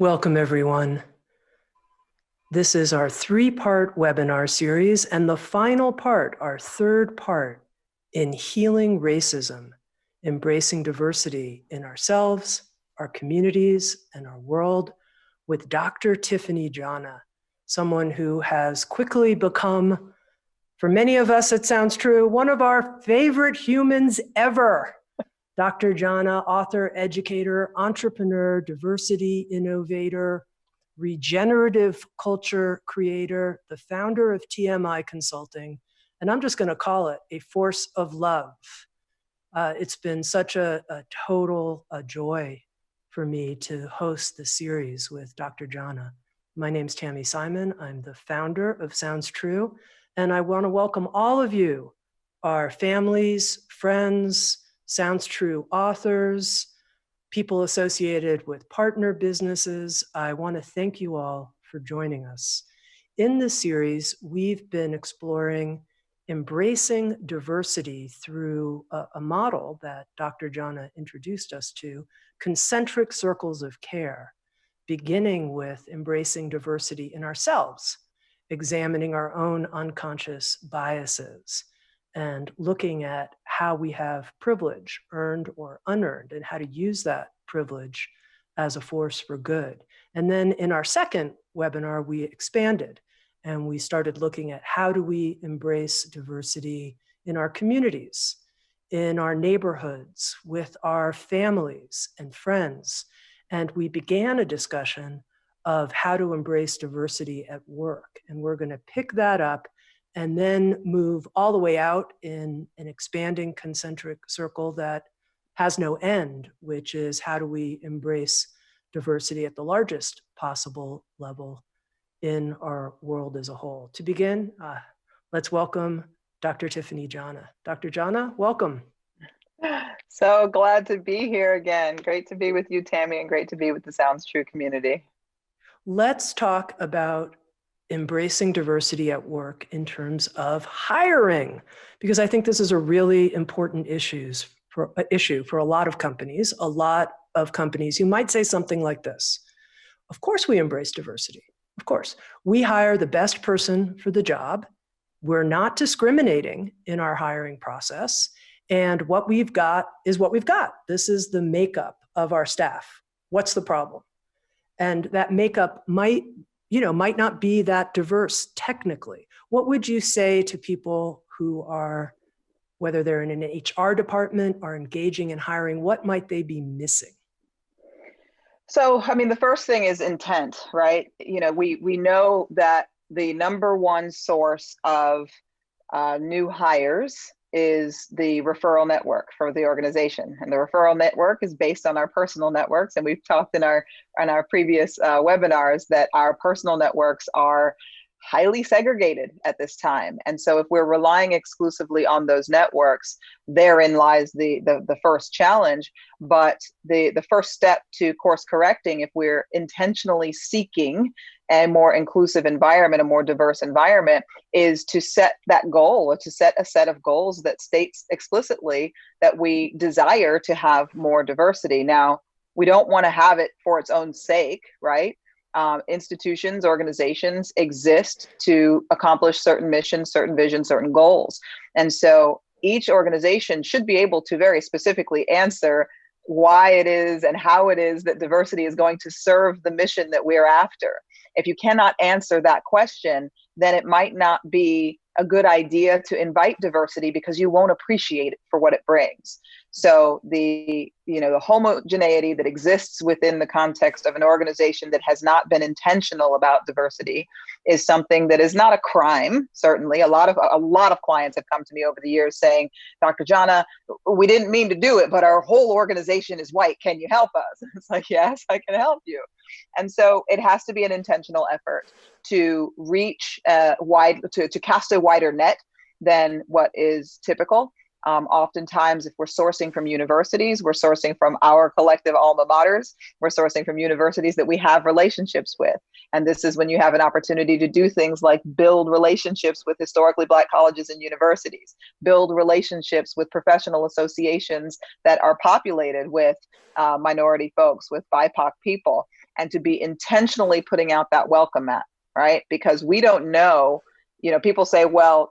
Welcome, everyone. This is our three-part webinar series and the final part, our third part, in healing racism, embracing diversity in ourselves, our communities, and our world, with Dr. Tiffany Jana, someone who has quickly become, for many of us it sounds true, one of our favorite humans ever. Dr. Jana, author, educator, entrepreneur, diversity innovator, regenerative culture creator, the founder of TMI Consulting, and I'm just going to call it a force of love. It's been such a total joy for me to host the series with Dr. Jana. My name's Tami Simon. I'm the founder of Sounds True, and I want to welcome all of you, our families, friends, Sounds True authors, people associated with partner businesses. I want to thank you all for joining us. In this series, we've been exploring embracing diversity through a model that Dr. Jana introduced us to, concentric circles of care, beginning with embracing diversity in ourselves, examining our own unconscious biases, and looking at how we have privilege, earned or unearned, and how to use that privilege as a force for good. And then in our second webinar, we expanded and we started looking at how do we embrace diversity in our communities, in our neighborhoods, with our families and friends. And we began a discussion of how to embrace diversity at work. And we're going to pick that up and then move all the way out in an expanding concentric circle that has no end, which is how do we embrace diversity at the largest possible level in our world as a whole. To begin, let's welcome Dr. Tiffany Jana. Dr. Jana, welcome. So glad to be here again. Great to be with you, Tami, and great to be with the Sounds True community. Let's talk about embracing diversity at work in terms of hiring, because I think this is a really important issue for a lot of companies. A lot of companies, you might say something like this: of course we embrace diversity. Of course, we hire the best person for the job. We're not discriminating in our hiring process. And what we've got is what we've got. This is the makeup of our staff. What's the problem? And that makeup might not be that diverse technically. What would you say to people who are, whether they're in an HR department or engaging in hiring, what might they be missing? So, I mean, the first thing is intent, right? We know that the number one source of new hires is the referral network for the organization. And the referral network is based on our personal networks. And we've talked in our previous webinars that our personal networks are highly segregated at this time. And so if we're relying exclusively on those networks, therein lies the first challenge. But the first step to course correcting, if we're intentionally seeking a more inclusive environment, a more diverse environment, is to set that goal, or to set a set of goals that states explicitly that we desire to have more diversity. Now, we don't want to have it for its own sake, right? Institutions, organizations exist to accomplish certain missions, certain visions, certain goals. And so each organization should be able to very specifically answer why it is and how it is that diversity is going to serve the mission that we're after. If you cannot answer that question, then it might not be a good idea to invite diversity because you won't appreciate it for what it brings. So the homogeneity that exists within the context of an organization that has not been intentional about diversity is something that is not a crime. Certainly, a lot of clients have come to me over the years saying, "Dr. Jana, we didn't mean to do it, but our whole organization is white. Can you help us?" It's like, yes, I can help you. And so it has to be an intentional effort to reach to cast a wider net than what is typical. Oftentimes, if we're sourcing from universities, we're sourcing from our collective alma maters, we're sourcing from universities that we have relationships with. And this is when you have an opportunity to do things like build relationships with historically Black colleges and universities, build relationships with professional associations that are populated with minority folks, with BIPOC people, and to be intentionally putting out that welcome mat, right? Because we don't know, people say, well,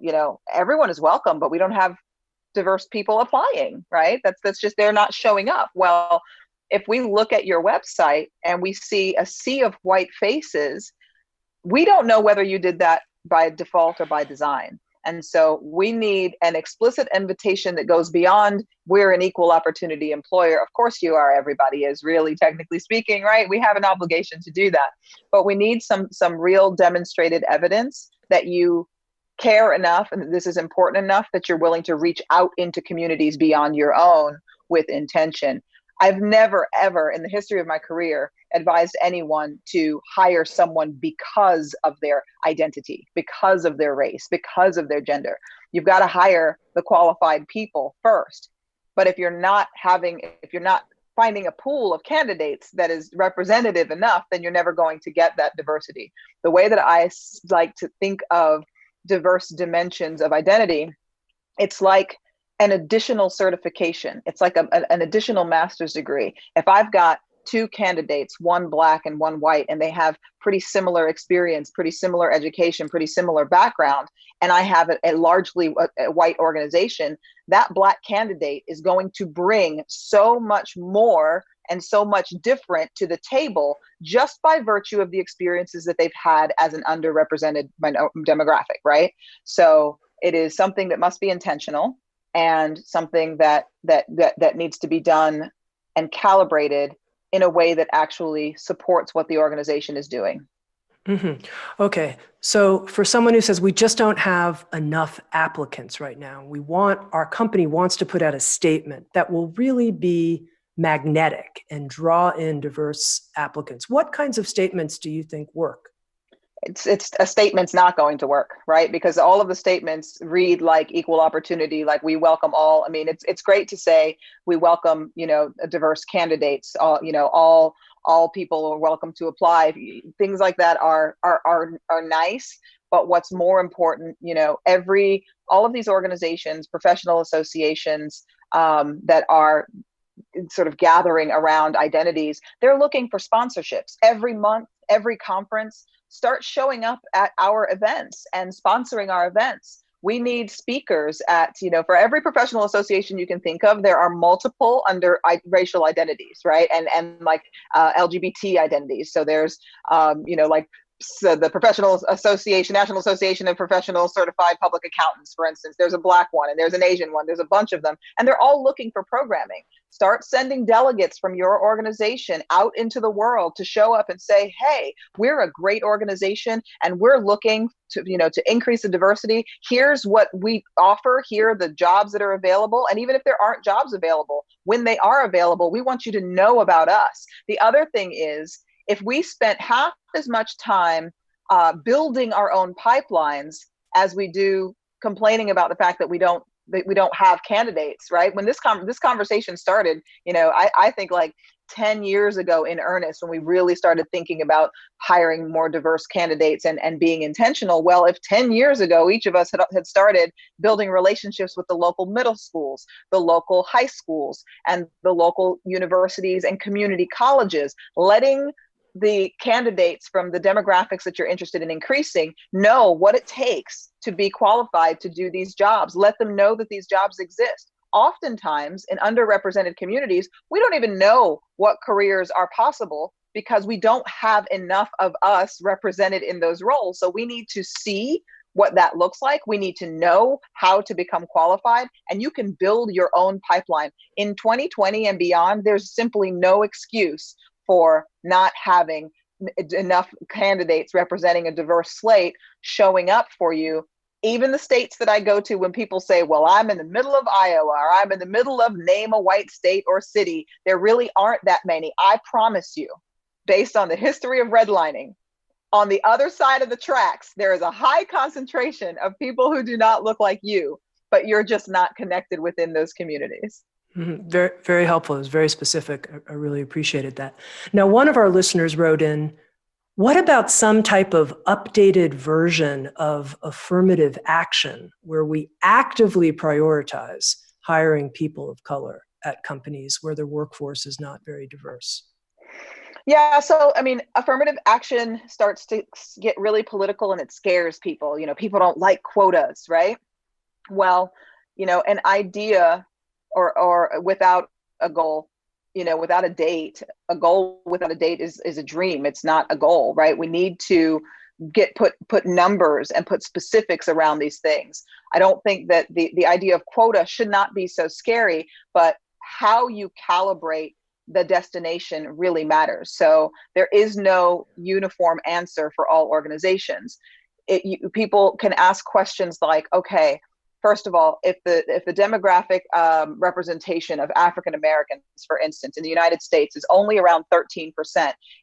everyone is welcome, but we don't have diverse people applying, right? That's just, they're not showing up. Well, if we look at your website and we see a sea of white faces, we don't know whether you did that by default or by design. And so we need an explicit invitation that goes beyond, we're an equal opportunity employer. Of course you are, everybody is, really, technically speaking, right? We have an obligation to do that. But we need some real demonstrated evidence that you care enough, and this is important enough, that you're willing to reach out into communities beyond your own with intention. I've never, ever in the history of my career advised anyone to hire someone because of their identity, because of their race, because of their gender. You've got to hire the qualified people first. But if you're not finding a pool of candidates that is representative enough, then you're never going to get that diversity. The way that I like to think of diverse dimensions of identity, it's like an additional certification. It's like an additional master's degree. If I've got two candidates, one Black and one white, and they have pretty similar experience, pretty similar education, pretty similar background, and I have a largely white organization, that Black candidate is going to bring so much more and so much different to the table just by virtue of the experiences that they've had as an underrepresented demographic, right? So it is something that must be intentional, and something that needs to be done and calibrated in a way that actually supports what the organization is doing. Mm-hmm. Okay. So for someone who says we just don't have enough applicants right now, our company wants to put out a statement that will really be magnetic and draw in diverse applicants. What kinds of statements do you think work? It's a statement's not going to work, right? Because all of the statements read like equal opportunity, like we welcome all. I mean, it's great to say we welcome, diverse candidates. All people are welcome to apply. Things like that are nice. But what's more important, all of these organizations, professional associations that are sort of gathering around identities, they're looking for sponsorships every month, every conference. Start showing up at our events and sponsoring our events. We need speakers at, for every professional association you can think of, there are multiple under racial identities, right? And like LGBT identities. So there's, so the Professional Association, National Association of Professional Certified Public Accountants, for instance, there's a Black one and there's an Asian one, there's a bunch of them, and they're all looking for programming. Start sending delegates from your organization out into the world to show up and say, hey, we're a great organization and we're looking to increase the diversity. Here's what we offer. Here are the jobs that are available. And even if there aren't jobs available, when they are available, we want you to know about us. The other thing is, if we spent half as much time building our own pipelines as we do complaining about the fact that we don't have candidates, right? When this conversation started, I think like 10 years ago in earnest, when we really started thinking about hiring more diverse candidates and being intentional. Well, if 10 years ago, each of us had started building relationships with the local middle schools, the local high schools, and the local universities and community colleges, letting the candidates from the demographics that you're interested in increasing know what it takes to be qualified to do these jobs. Let them know that these jobs exist. Oftentimes in underrepresented communities, we don't even know what careers are possible because we don't have enough of us represented in those roles. So we need to see what that looks like. We need to know how to become qualified, and you can build your own pipeline. In 2020 and beyond, there's simply no excuse for not having enough candidates representing a diverse slate showing up for you. Even the states that I go to, when people say, well, I'm in the middle of Iowa, or I'm in the middle of name a white state or city, there really aren't that many. I promise you, based on the history of redlining, on the other side of the tracks, there is a high concentration of people who do not look like you. but you're just not connected within those communities. Very, very helpful. It was very specific. I really appreciated that. Now, one of our listeners wrote in, what about some type of updated version of affirmative action where we actively prioritize hiring people of color at companies where their workforce is not very diverse? Yeah, so I mean, affirmative action starts to get really political and it scares people. People don't like quotas, right? Well, an idea or without a goal, without a date, a goal without a date is a dream. It's not a goal, right? We need to put numbers and put specifics around these things. I don't think that the idea of quota should not be so scary, but how you calibrate the destination really matters. So there is no uniform answer for all organizations. People can ask questions like, okay, first of all, if the demographic representation of African Americans, for instance, in the United States is only around 13%,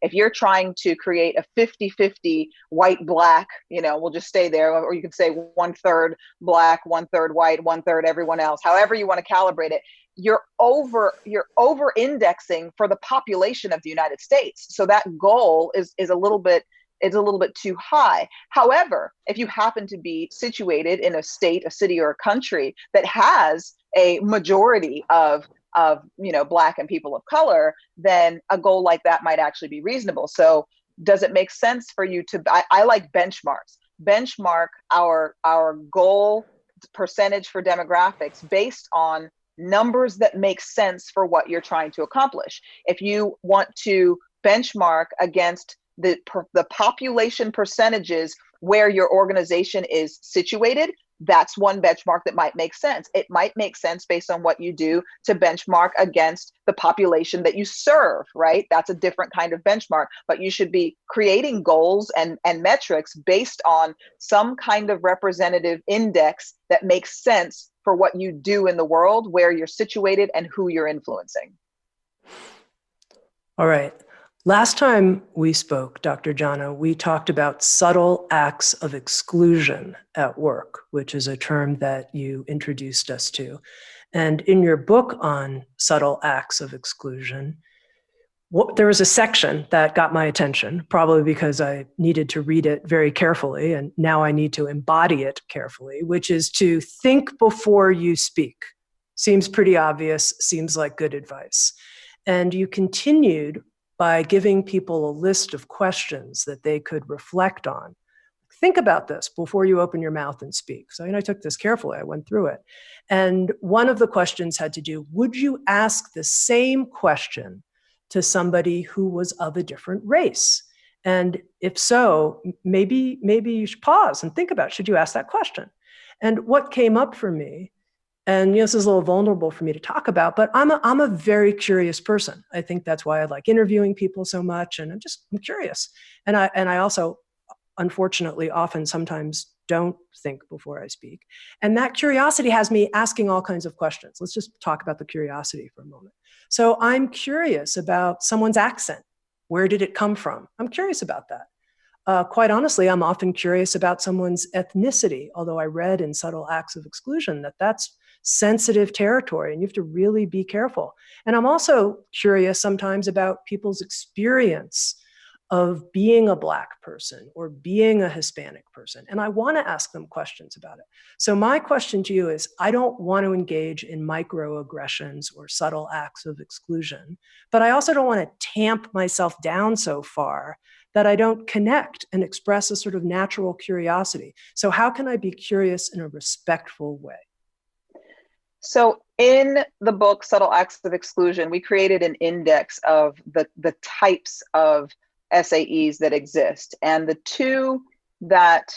if you're trying to create a 50-50 white-black, we'll just stay there, or you can say 1/3 black, 1/3 white, 1/3 everyone else, however you want to calibrate it, you're over indexing for the population of the United States. So that goal is a little bit too high. However, if you happen to be situated in a state, a city, or a country that has a majority of Black and people of color, then a goal like that might actually be reasonable. So does it make sense for you to, I like benchmarks. Benchmark our goal percentage for demographics based on numbers that make sense for what you're trying to accomplish. If you want to benchmark against the population percentages where your organization is situated, that's one benchmark that might make sense. It might make sense based on what you do to benchmark against the population that you serve, right? That's a different kind of benchmark, but you should be creating goals and metrics based on some kind of representative index that makes sense for what you do in the world, where you're situated and who you're influencing. All right. Last time we spoke, Dr. Jana, we talked about subtle acts of exclusion at work, which is a term that you introduced us to. And in your book on subtle acts of exclusion, there was a section that got my attention, probably because I needed to read it very carefully, and now I need to embody it carefully, which is to think before you speak. Seems pretty obvious, seems like good advice. And you continued by giving people a list of questions that they could reflect on. Think about this before you open your mouth and speak. So I took this carefully, I went through it. And one of the questions had to do, would you ask the same question to somebody who was of a different race? And if so, maybe you should pause and think about, should you ask that question? And what came up for me, and this is a little vulnerable for me to talk about, but I'm a very curious person. I think that's why I like interviewing people so much, and I'm curious. And I also, unfortunately, often sometimes don't think before I speak. And that curiosity has me asking all kinds of questions. Let's just talk about the curiosity for a moment. So I'm curious about someone's accent. Where did it come from? I'm curious about that. Quite honestly, I'm often curious about someone's ethnicity, although I read in Subtle Acts of Exclusion that that's sensitive territory and you have to really be careful. And I'm also curious sometimes about people's experience of being a Black person or being a Hispanic person. And I want to ask them questions about it. So my question to you is, I don't want to engage in microaggressions or subtle acts of exclusion, but I also don't want to tamp myself down so far that I don't connect and express a sort of natural curiosity. So how can I be curious in a respectful way? So in the book, Subtle Acts of Exclusion, we created an index of the types of SAEs that exist. And the two that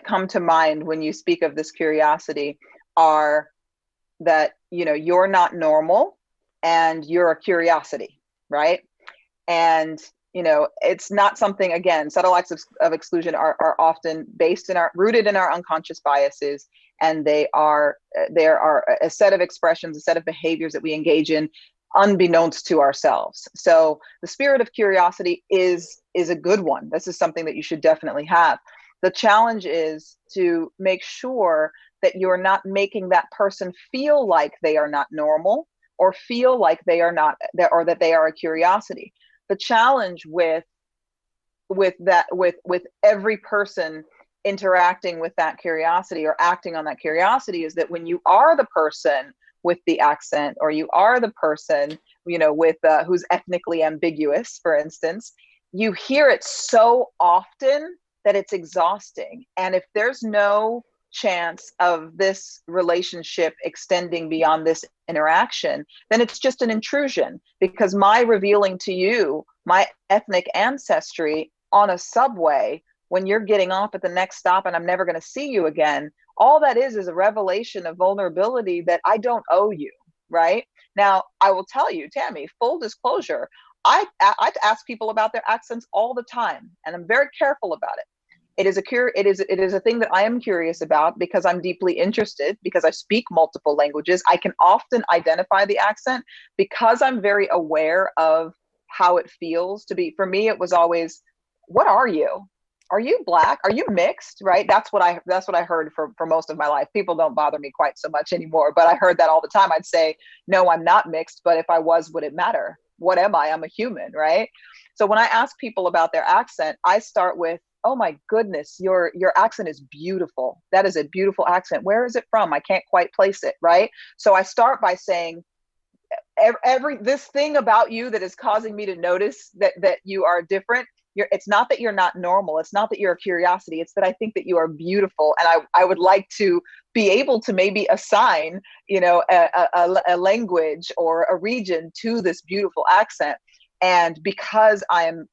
come to mind when you speak of this curiosity are that, you're not normal and you're a curiosity, right? And, it's not something, again, subtle acts of exclusion are often rooted in our unconscious biases. And there are a set of expressions, a set of behaviors that we engage in unbeknownst to ourselves. So the spirit of curiosity is a good one. This is something that you should definitely have. The challenge is to make sure that you're not making that person feel like they are not normal, or feel like they are not, or that they are a curiosity. The challenge with every person interacting with that curiosity or acting on that curiosity is that when you are the person with the accent, or you are the person, with who's ethnically ambiguous, for instance, you hear it so often that it's exhausting. And if there's no chance of this relationship extending beyond this interaction, then it's just an intrusion, because my revealing to you my ethnic ancestry on a subway when you're getting off at the next stop and I'm never going to see you again, all that is a revelation of vulnerability that I don't owe you, right? Now, I will tell you, Tami, full disclosure, I ask people about their accents all the time, and I'm very careful about it. It is a thing that I am curious about, because I'm deeply interested, because I speak multiple languages. I can often identify the accent because I'm very aware of how it feels to be. For me, it was always, what are you? Are you Black? Are you mixed? Right? That's what I heard for most of my life. People don't bother me quite so much anymore, but I heard that all the time. I'd say, no, I'm not mixed, but if I was, would it matter? What am I? I'm a human, right? So when I ask people about their accent, I start with, oh my goodness, your accent is beautiful. That is a beautiful accent. Where is it from? I can't quite place it, right? So I start by saying, this thing about you that is causing me to notice that you are different. It's not that you're not normal. It's not that you're a curiosity. It's that I think that you are beautiful. And I would like to be able to maybe assign, a language or a region to this beautiful accent. And because I'm,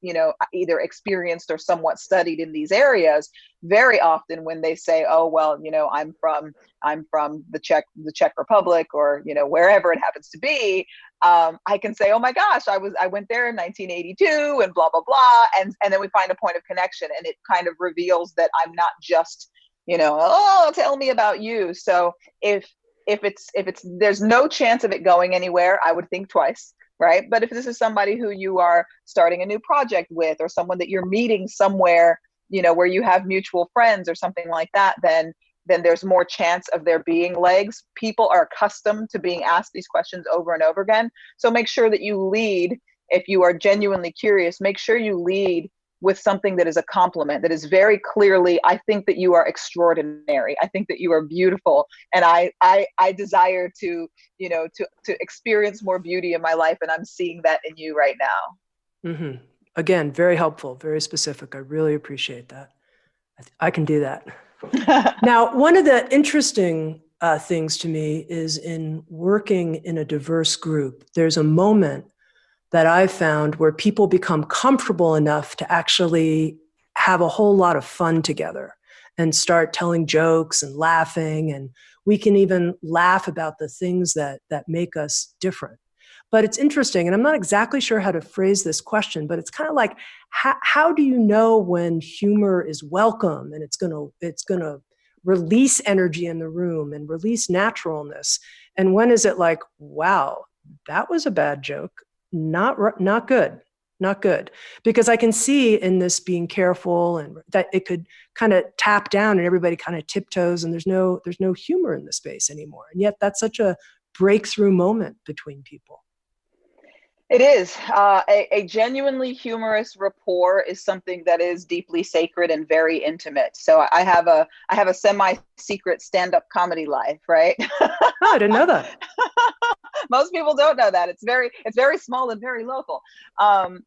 either experienced or somewhat studied in these areas, very often when they say, oh, well, I'm from the Czech Republic, or, wherever it happens to be, I can say, oh my gosh, I went there in 1982 and blah, blah, blah. And then we find a point of connection, and it kind of reveals that I'm not just, oh, tell me about you. So if there's no chance of it going anywhere, I would think twice. Right. But if this is somebody who you are starting a new project with, or someone that you're meeting somewhere, where you have mutual friends or something like that, then there's more chance of there being legs. People are accustomed to being asked these questions over and over again. So make sure that you lead. If you are genuinely curious, make sure you lead with something that is a compliment, that is very clearly, I think that you are extraordinary. I think that you are beautiful. And I desire to experience more beauty in my life. And I'm seeing that in you right now. Mm-hmm. Again, very helpful, very specific. I really appreciate that. I can do that. Now, one of the interesting things to me is in working in a diverse group, there's a moment that I've found where people become comfortable enough to actually have a whole lot of fun together and start telling jokes and laughing. And we can even laugh about the things that make us different. But it's interesting, and I'm not exactly sure how to phrase this question, but it's kind of like, how do you know when humor is welcome and it's gonna release energy in the room and release naturalness? And when is it like, wow, that was a bad joke? Not good. Because I can see in this being careful, and that it could kind of tap down and everybody kind of tiptoes, and there's no humor in the space anymore. And yet that's such a breakthrough moment between people. It is. A genuinely humorous rapport is something that is deeply sacred and very intimate. So I have a semi-secret stand-up comedy life, right? Oh, I didn't know that. Most people don't know that. It's very small and very local.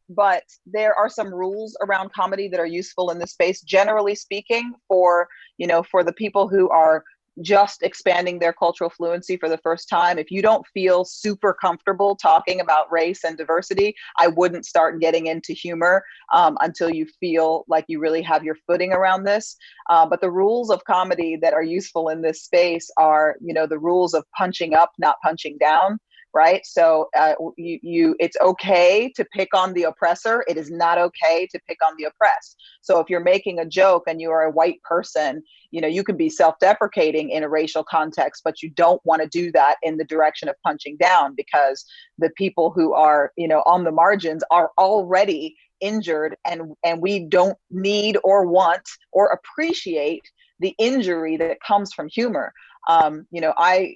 But there are some rules around comedy that are useful in this space, generally speaking, for the people who are just expanding their cultural fluency for the first time. If you don't feel super comfortable talking about race and diversity, I wouldn't start getting into humor until you feel like you really have your footing around this. But the rules of comedy that are useful in this space are, the rules of punching up, not punching down. Right. So it's okay to pick on the oppressor. It is not okay to pick on the oppressed. So if you're making a joke and you are a white person, you can be self-deprecating in a racial context, but you don't want to do that in the direction of punching down, because the people who are, on the margins are already injured, and we don't need or want or appreciate the injury that comes from humor. I,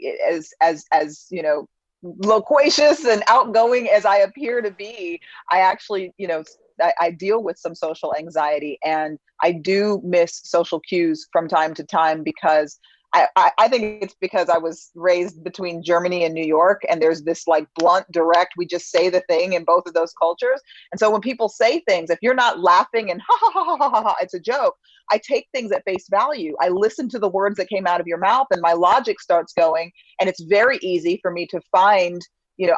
as loquacious and outgoing as I appear to be, I actually, I deal with some social anxiety, and I do miss social cues from time to time because I think it's because I was raised between Germany and New York, and there's this like blunt, direct, we just say the thing in both of those cultures. And so when people say things, if you're not laughing and ha ha ha ha ha, ha, it's a joke, I take things at face value. I listen to the words that came out of your mouth and my logic starts going. And it's very easy for me to find,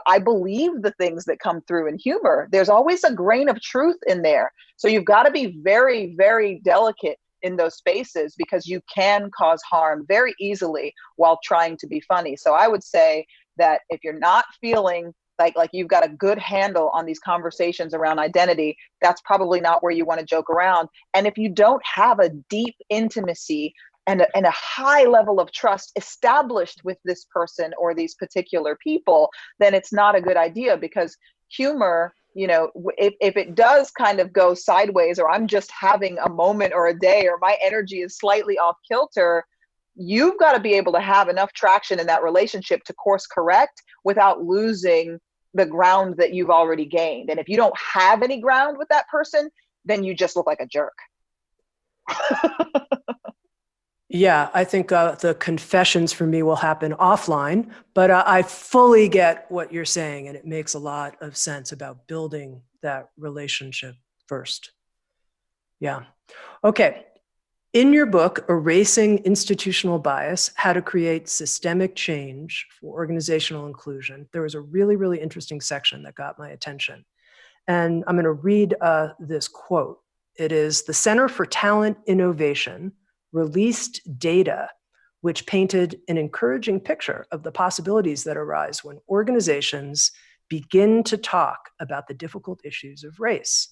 I believe the things that come through in humor. There's always a grain of truth in there. So you've got to be very, very delicate in those spaces because you can cause harm very easily while trying to be funny. So I would say that if you're not feeling like you've got a good handle on these conversations around identity, that's probably not where you want to joke around. And if you don't have a deep intimacy and a high level of trust established with this person or these particular people, then it's not a good idea, because humor, if it does kind of go sideways, or I'm just having a moment or a day, or my energy is slightly off kilter, you've got to be able to have enough traction in that relationship to course correct without losing the ground that you've already gained. And if you don't have any ground with that person, then you just look like a jerk. Yeah, I think the confessions for me will happen offline, but I fully get what you're saying, and it makes a lot of sense about building that relationship first. Yeah. Okay. In your book, Erasing Institutional Bias, How to Create Systemic Change for Organizational Inclusion, there was a really, really interesting section that got my attention. And I'm going to read this quote. It is, "The Center for Talent Innovation released data which painted an encouraging picture of the possibilities that arise when organizations begin to talk about the difficult issues of race.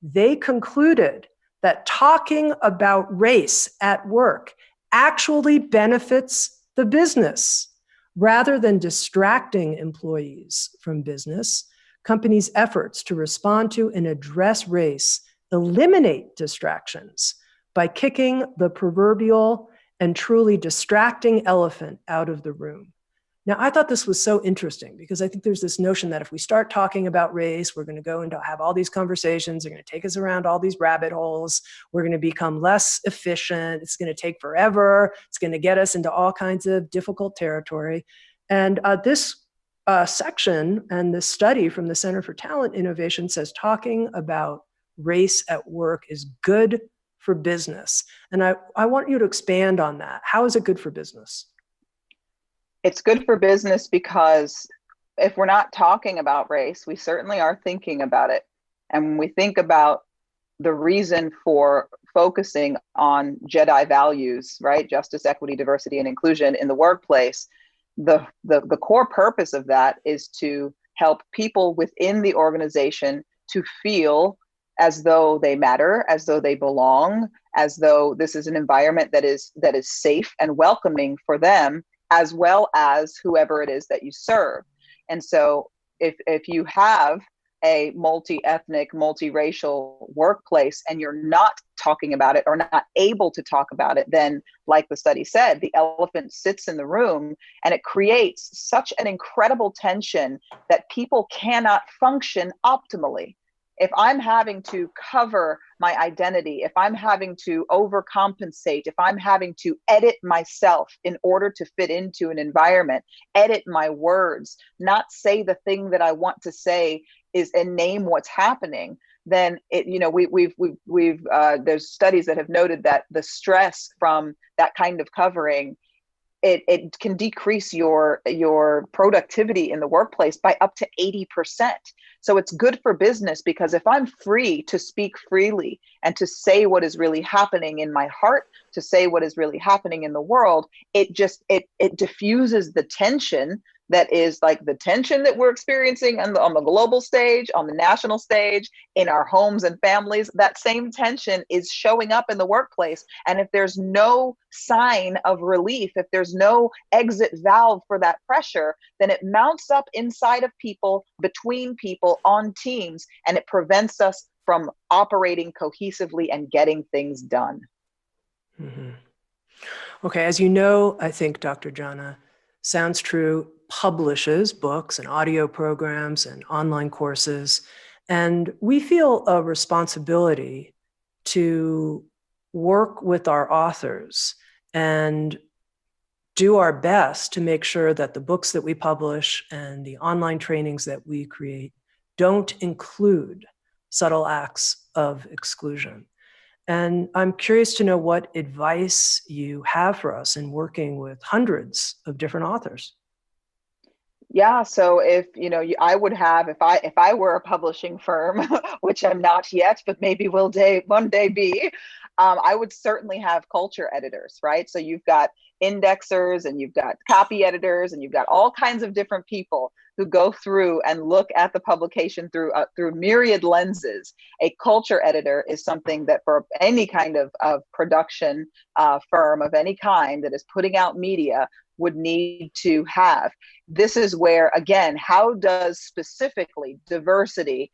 They concluded that talking about race at work actually benefits the business. Rather than distracting employees from business, companies' efforts to respond to and address race eliminate distractions by kicking the proverbial and truly distracting elephant out of the room." Now, I thought this was so interesting because I think there's this notion that if we start talking about race, we're going to go and have all these conversations. They're going to take us around all these rabbit holes. We're going to become less efficient. It's going to take forever. It's going to get us into all kinds of difficult territory. And this section and this study from the Center for Talent Innovation says talking about race at work is good for business. And I want you to expand on that. How is it good for business? It's good for business because if we're not talking about race, we certainly are thinking about it. And when we think about the reason for focusing on Jedi values, right? Justice, equity, diversity, and inclusion in the workplace, the core purpose of that is to help people within the organization to feel as though they matter, as though they belong, as though this is an environment that is safe and welcoming for them, as well as whoever it is that you serve. And so if you have a multi-ethnic, multiracial workplace and you're not talking about it or not able to talk about it, then like the study said, the elephant sits in the room and it creates such an incredible tension that people cannot function optimally. If I'm having to cover my identity, if I'm having to overcompensate, if I'm having to edit myself in order to fit into an environment, edit my words, not say the thing that I want to say and name what's happening, then there's studies that have noted that the stress from that kind of covering, it can decrease your productivity in the workplace by up to 80%. So it's good for business because if I'm free to speak freely and to say what is really happening in my heart, to say what is really happening in the world, it diffuses the tension that is like the tension that we're experiencing on the global stage, on the national stage, in our homes and families. That same tension is showing up in the workplace. And if there's no sign of relief, if there's no exit valve for that pressure, then it mounts up inside of people, between people, on teams, and it prevents us from operating cohesively and getting things done. Mm-hmm. Okay, as you know, I think Dr. Jana, Sounds True publishes books and audio programs and online courses. And we feel a responsibility to work with our authors and do our best to make sure that the books that we publish and the online trainings that we create don't include subtle acts of exclusion. And I'm curious to know what advice you have for us in working with hundreds of different authors. Yeah, so if I would have, if I were a publishing firm, which I'm not yet, but maybe will one day be, I would certainly have culture editors, right? So you've got indexers and you've got copy editors and you've got all kinds of different people who go through and look at the publication through myriad lenses. A culture editor is something that for any kind of production firm of any kind that is putting out media would need to have. This is where, again, how does specifically diversity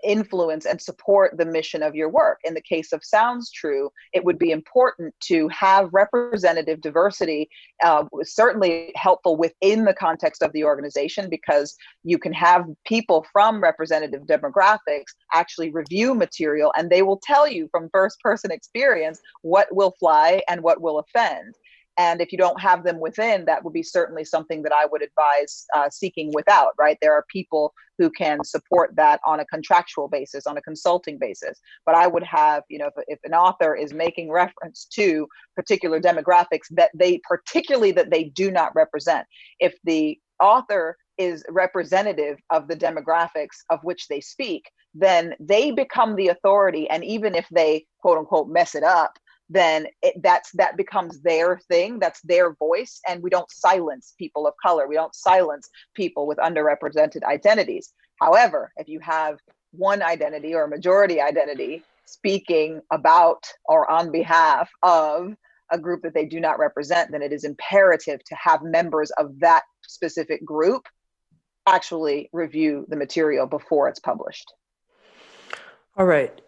influence and support the mission of your work? In the case of Sounds True, it would be important to have representative diversity, certainly helpful within the context of the organization, because you can have people from representative demographics actually review material and they will tell you from first person experience what will fly and what will offend. And if you don't have them within, that would be certainly something that I would advise seeking without, right? There are people who can support that on a contractual basis, on a consulting basis. But I would have, if an author is making reference to particular demographics that they do not represent, if the author is representative of the demographics of which they speak, then they become the authority. And even if they, quote unquote, mess it up, then that becomes their thing, that's their voice, and we don't silence people of color, we don't silence people with underrepresented identities. However, if you have one identity or a majority identity speaking about or on behalf of a group that they do not represent, then it is imperative to have members of that specific group actually review the material before it's published. All right.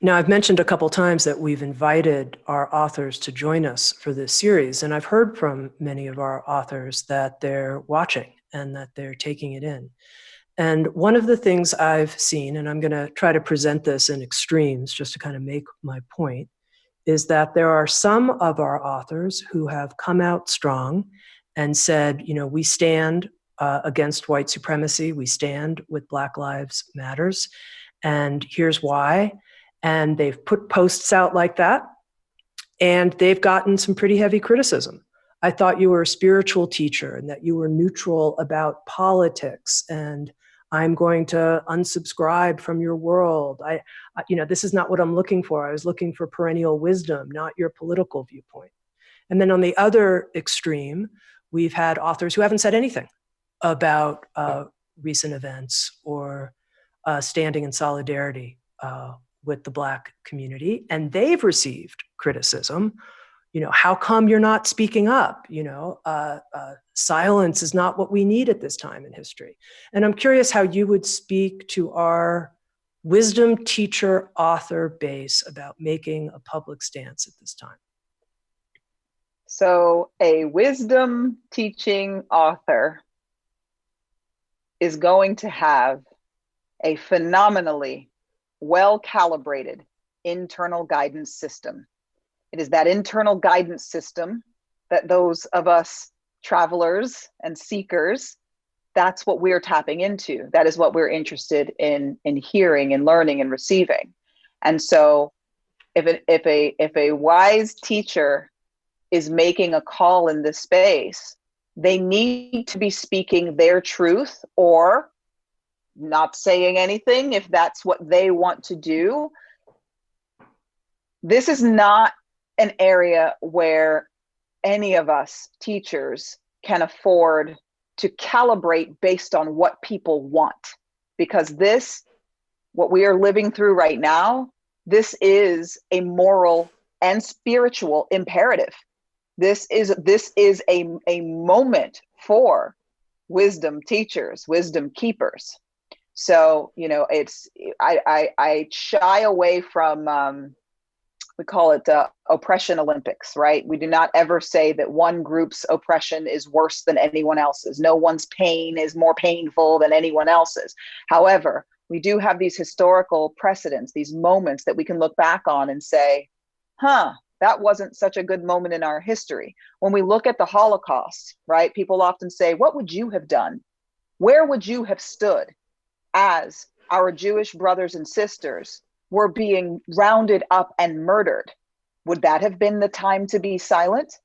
Now, I've mentioned a couple times that we've invited our authors to join us for this series, and I've heard from many of our authors that they're watching and that they're taking it in. And one of the things I've seen, and I'm going to try to present this in extremes just to kind of make my point, is that there are some of our authors who have come out strong and said, we stand against white supremacy, we stand with Black Lives Matters, and here's why. And they've put posts out like that, and they've gotten some pretty heavy criticism. I thought you were a spiritual teacher and that you were neutral about politics, and I'm going to unsubscribe from your world. This is not what I'm looking for. I was looking for perennial wisdom, not your political viewpoint. And then on the other extreme, we've had authors who haven't said anything about recent events or standing in solidarity with the Black community, and they've received criticism. How come you're not speaking up? Silence is not what we need at this time in history. And I'm curious how you would speak to our wisdom teacher author base about making a public stance at this time. So a wisdom teaching author is going to have a phenomenally well-calibrated internal guidance system. It is that internal guidance system that those of us travelers and seekers, that's what we're tapping into. That is what we're interested in hearing and learning and receiving. And so if a wise teacher is making a call in this space, they need to be speaking their truth or not saying anything if that's what they want to do. This is not an area where any of us teachers can afford to calibrate based on what people want, because what we are living through right now, this is a moral and spiritual imperative. This is a moment for wisdom teachers, wisdom keepers. So, I shy away from we call it oppression Olympics, right? We do not ever say that one group's oppression is worse than anyone else's. No one's pain is more painful than anyone else's. However, we do have these historical precedents, these moments that we can look back on and say, that wasn't such a good moment in our history. When we look at the Holocaust, right, people often say, what would you have done? Where would you have stood as our Jewish brothers and sisters were being rounded up and murdered? Would that have been the time to be silent?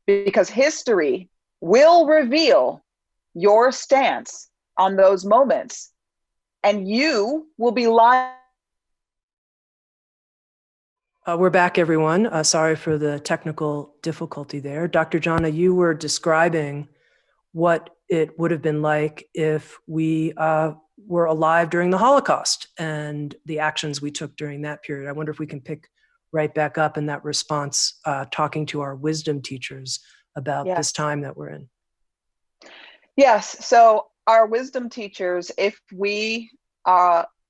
Because history will reveal your stance on those moments, and you will be lying. We're back, everyone. Sorry for the technical difficulty there. Dr. Jana, you were describing what it would have been like if we were alive during the Holocaust and the actions we took during that period. I wonder if we can pick right back up in that response, talking to our wisdom teachers about this time that we're in. Yes. So our wisdom teachers, if we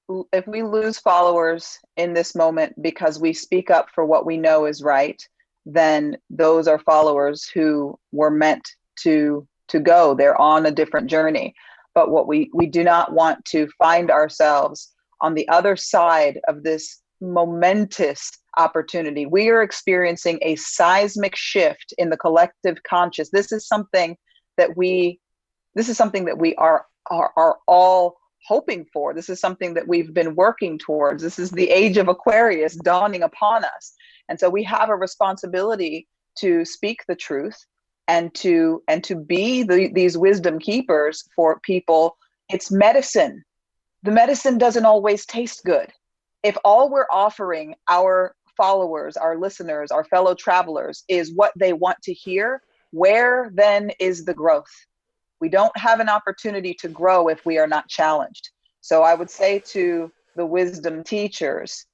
lose followers in this moment because we speak up for what we know is right, then those are followers who were meant to go. They're on a different journey. But what we do not want to find ourselves on the other side of this momentous opportunity. We are experiencing a seismic shift in the collective conscious. This is something that we are all hoping for. This is something that we've been working towards. This is the age of Aquarius dawning upon us. And so we have a responsibility to speak the truth and to be these wisdom keepers for people. It's medicine. The medicine doesn't always taste good. If all we're offering our followers, our listeners, our fellow travelers is what they want to hear, where then is the growth? We don't have an opportunity to grow if we are not challenged. So I would say to the wisdom teachers,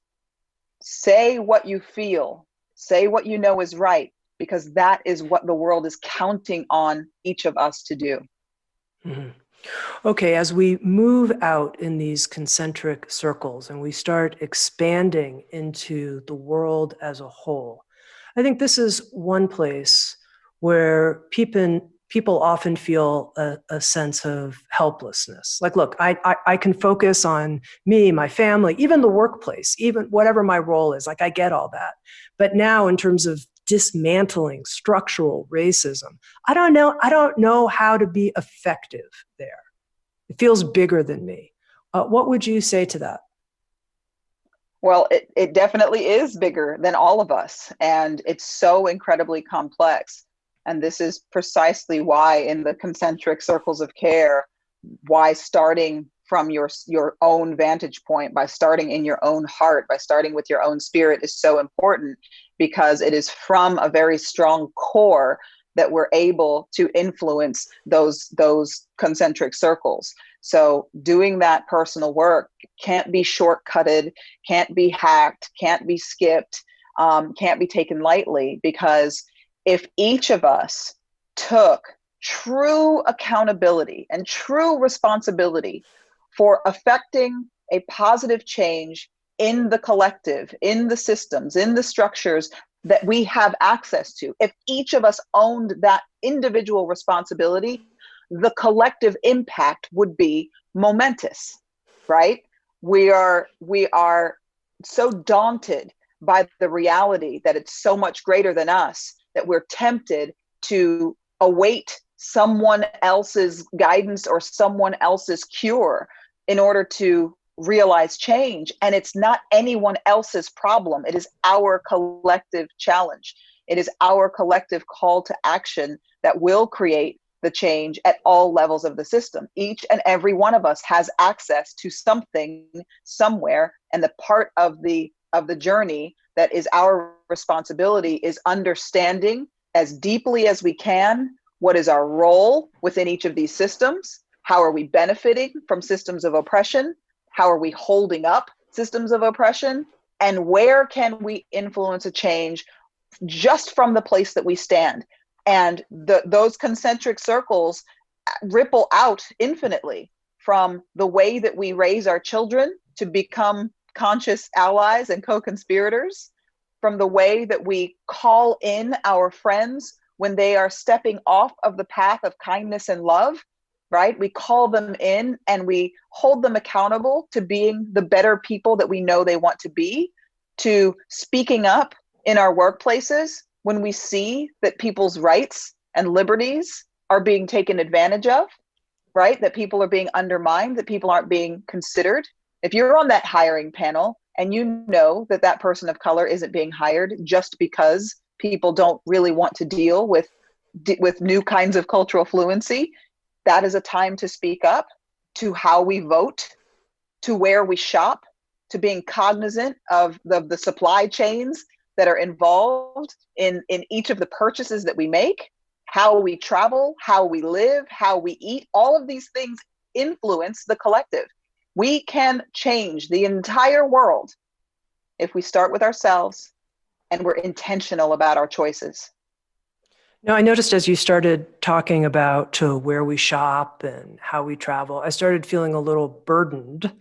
say what you feel, say what you know is right, because that is what the world is counting on each of us to do. Mm-hmm. Okay, as we move out in these concentric circles and we start expanding into the world as a whole, I think this is one place where people often feel a sense of helplessness. Like, look, I can focus on me, my family, even the workplace, even whatever my role is. Like, I get all that. But now in terms of dismantling structural racism, I don't know how to be effective there. It feels bigger than me. What would you say to that? Well, it definitely is bigger than all of us, and it's so incredibly complex. And this is precisely why in the concentric circles of care, why starting from your own vantage point, by starting in your own heart, by starting with your own spirit is so important, because it is from a very strong core that we're able to influence those concentric circles. So doing that personal work can't be shortcutted, can't be hacked, can't be skipped, can't be taken lightly, because if each of us took true accountability and true responsibility for affecting a positive change in the collective, in the systems, in the structures that we have access to, if each of us owned that individual responsibility, the collective impact would be momentous, right? We are so daunted by the reality that it's so much greater than us that we're tempted to await someone else's guidance or someone else's cure in order to realize change. And it's not anyone else's problem. It is our collective challenge. It is our collective call to action that will create the change at all levels of the system. Each and every one of us has access to something somewhere, and the part of the journey that is our responsibility is understanding as deeply as we can what is our role within each of these systems. How are we benefiting from systems of oppression? How are we holding up systems of oppression? And where can we influence a change just from the place that we stand? And those concentric circles ripple out infinitely, from the way that we raise our children to become conscious allies and co-conspirators, from the way that we call in our friends when they are stepping off of the path of kindness and love, right? We call them in and we hold them accountable to being the better people that we know they want to be, to speaking up in our workplaces when we see that people's rights and liberties are being taken advantage of, right? That people are being undermined, that people aren't being considered. If you're on that hiring panel and you know that that person of color isn't being hired just because people don't really want to deal with new kinds of cultural fluency, that is a time to speak up, to how we vote, to where we shop, to being cognizant of the supply chains that are involved in each of the purchases that we make, how we travel, how we live, how we eat. All of these things influence the collective. We can change the entire world if we start with ourselves and we're intentional about our choices. Now, I noticed as you started talking about to where we shop and how we travel, I started feeling a little burdened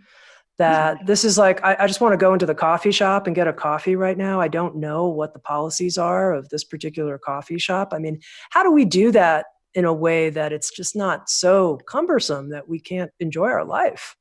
that this is like, I just want to go into the coffee shop and get a coffee right now. I don't know what the policies are of this particular coffee shop. I mean, how do we do that in a way that it's just not so cumbersome that we can't enjoy our life?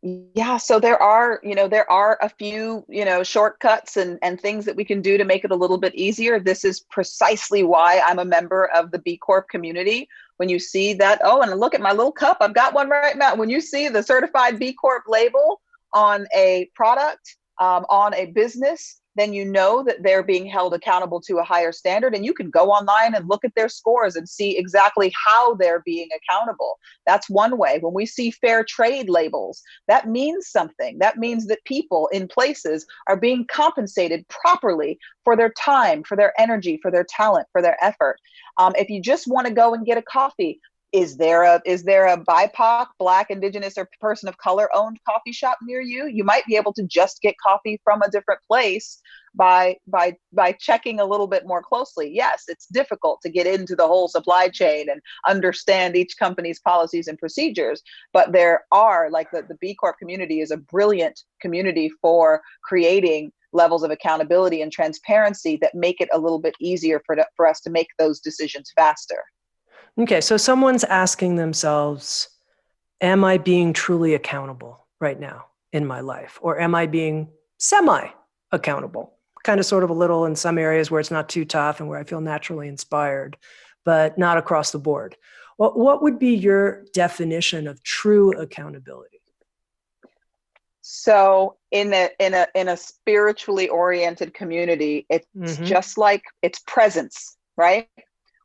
Yeah, so there are a few, shortcuts and things that we can do to make it a little bit easier. This is precisely why I'm a member of the B Corp community. When you see that, oh, and look at my little cup, I've got one right now. When you see the certified B Corp label on a product, on a business, then you know that they're being held accountable to a higher standard. And you can go online and look at their scores and see exactly how they're being accountable. That's one way. When we see fair trade labels, that means something. That means that people in places are being compensated properly for their time, for their energy, for their talent, for their effort. If you just want to go and get a coffee, is there a BIPOC, Black, Indigenous, or person of color owned coffee shop near you? You might be able to just get coffee from a different place by checking a little bit more closely. Yes, it's difficult to get into the whole supply chain and understand each company's policies and procedures, but there are, like, the B Corp community is a brilliant community for creating levels of accountability and transparency that make it a little bit easier for us to make those decisions faster. Okay, so someone's asking themselves, am I being truly accountable right now in my life? Or am I being semi-accountable? Kind of sort of a little in some areas where it's not too tough and where I feel naturally inspired, but not across the board. What would be your definition of true accountability? So in a spiritually oriented community, it's just like it's presence, right?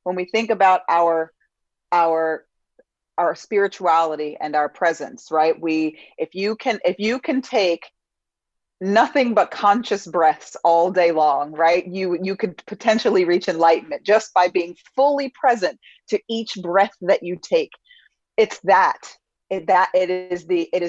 When we think about our spirituality and our presence, right? If you can take nothing but conscious breaths all day long, right? You could potentially reach enlightenment just by being fully present to each breath that you take. It's it is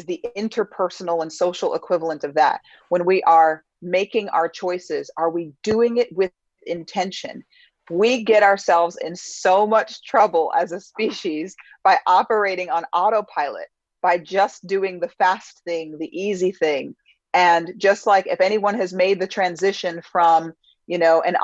the interpersonal and social equivalent of that. When we are making our choices, are we doing it with intention? We get ourselves in so much trouble as a species by operating on autopilot, by just doing the fast thing, the easy thing. And just like if anyone has made the transition from, an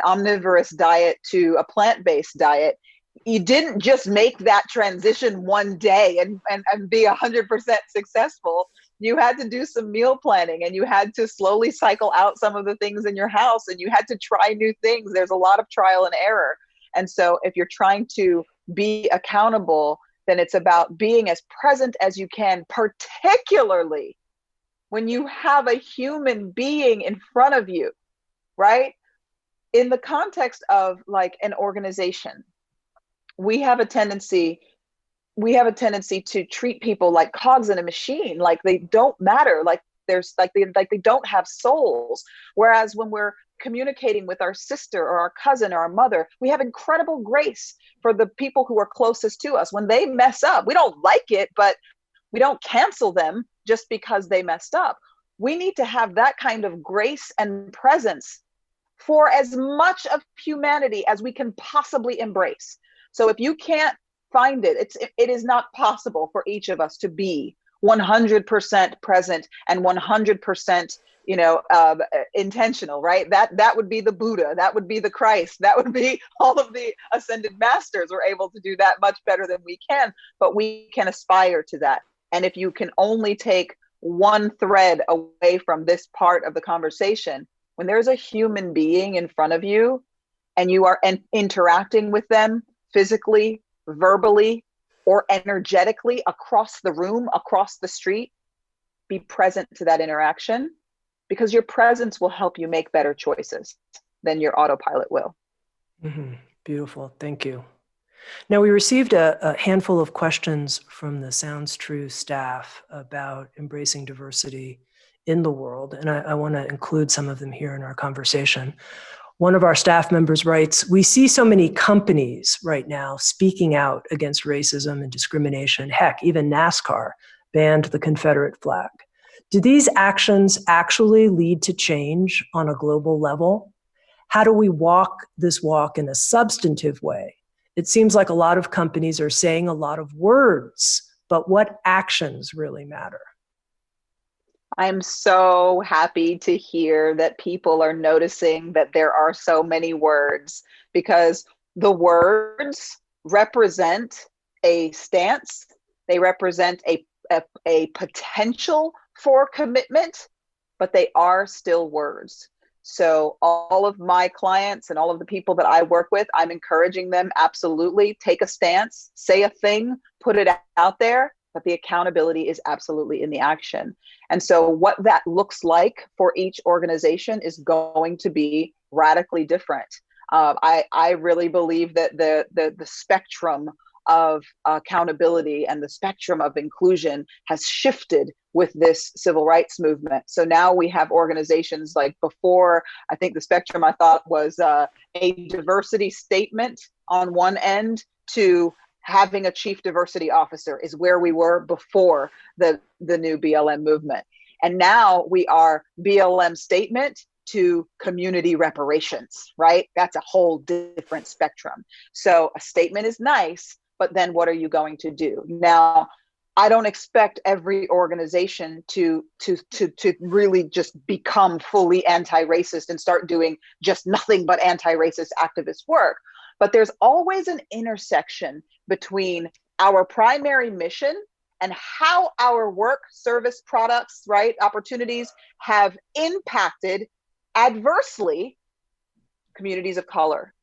omnivorous diet to a plant-based diet, you didn't just make that transition one day and be 100% successful. You had to do some meal planning, and you had to slowly cycle out some of the things in your house, and you had to try new things. There's a lot of trial and error. And so if you're trying to be accountable, then it's about being as present as you can, particularly when you have a human being in front of you, right? In the context of like an organization, we have a tendency to treat people like cogs in a machine, like they don't matter, like they don't have souls. Whereas when we're communicating with our sister or our cousin or our mother, we have incredible grace for the people who are closest to us. When they mess up, we don't like it, but we don't cancel them just because they messed up. We need to have that kind of grace and presence for as much of humanity as we can possibly embrace. So if you can't find it, it is not possible for each of us to be 100% present and 100% intentional, right? That would be the Buddha, that would be the Christ, that would be all of the ascended masters were able to do that much better than we can, but we can aspire to that. And if you can only take one thread away from this part of the conversation, when there's a human being in front of you and you are interacting with them physically, verbally, or energetically across the room, across the street, be present to that interaction, because your presence will help you make better choices than your autopilot will. Mm-hmm. Beautiful. Thank you. Now, we received a handful of questions from the Sounds True staff about embracing diversity in the world, and I want to include some of them here in our conversation. One of our staff members writes, "We see so many companies right now speaking out against racism and discrimination. Heck, even NASCAR banned the Confederate flag. Do these actions actually lead to change on a global level? How do we walk this walk in a substantive way? It seems like a lot of companies are saying a lot of words, but what actions really matter?" I'm so happy to hear that people are noticing that there are so many words, because the words represent a stance. They represent a potential for commitment, but they are still words. So all of my clients and all of the people that I work with, I'm encouraging them, absolutely take a stance, say a thing, put it out there, but the accountability is absolutely in the action. And so what that looks like for each organization is going to be radically different. I really believe that the spectrum of accountability and the spectrum of inclusion has shifted with this civil rights movement. So now we have organizations like, before, I think the spectrum I thought was a diversity statement on one end to having a chief diversity officer is where we were before the new BLM movement. And now we are BLM statement to community reparations, right? That's a whole different spectrum. So a statement is nice, but then what are you going to do? Now, I don't expect every organization to really just become fully anti-racist and start doing just nothing but anti-racist activist work. But there's always an intersection between our primary mission and how our work, service, products, right, opportunities have impacted adversely communities of color,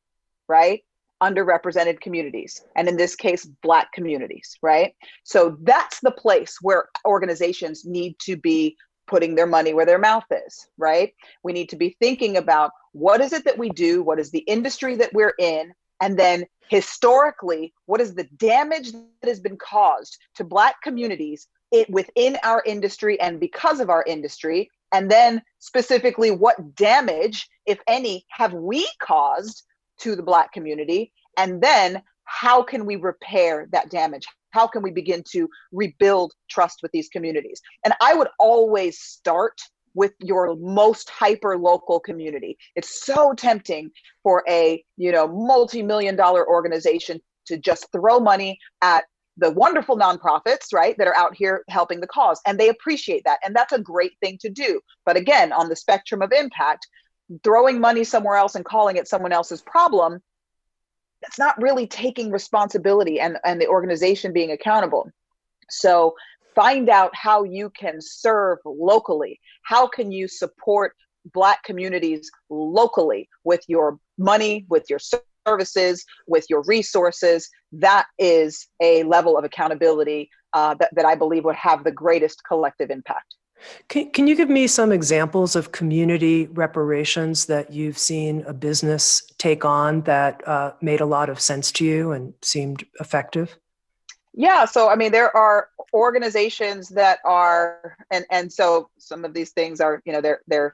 right? Underrepresented communities, and in this case, Black communities, right? So that's the place where organizations need to be putting their money where their mouth is, right? We need to be thinking about, what is it that we do? What is the industry that we're in? And then historically, what is the damage that has been caused to Black communities within our industry and because of our industry? And then specifically, what damage, if any, have we caused to the Black community? And then how can we repair that damage? How can we begin to rebuild trust with these communities? And I would always start with your most hyper local community. It's so tempting for a multi-million-dollar organization to just throw money at the wonderful nonprofits, right, that are out here helping the cause. And they appreciate that. And that's a great thing to do. But again, on the spectrum of impact, throwing money somewhere else and calling it someone else's problem, that's not really taking responsibility and the organization being accountable. So find out how you can serve locally. How can you support Black communities locally with your money, with your services, with your resources? That is a level of accountability that I believe would have the greatest collective impact. Can you give me some examples of community reparations that you've seen a business take on that made a lot of sense to you and seemed effective? Yeah, so I mean, there are organizations that are, and so some of these things are, they're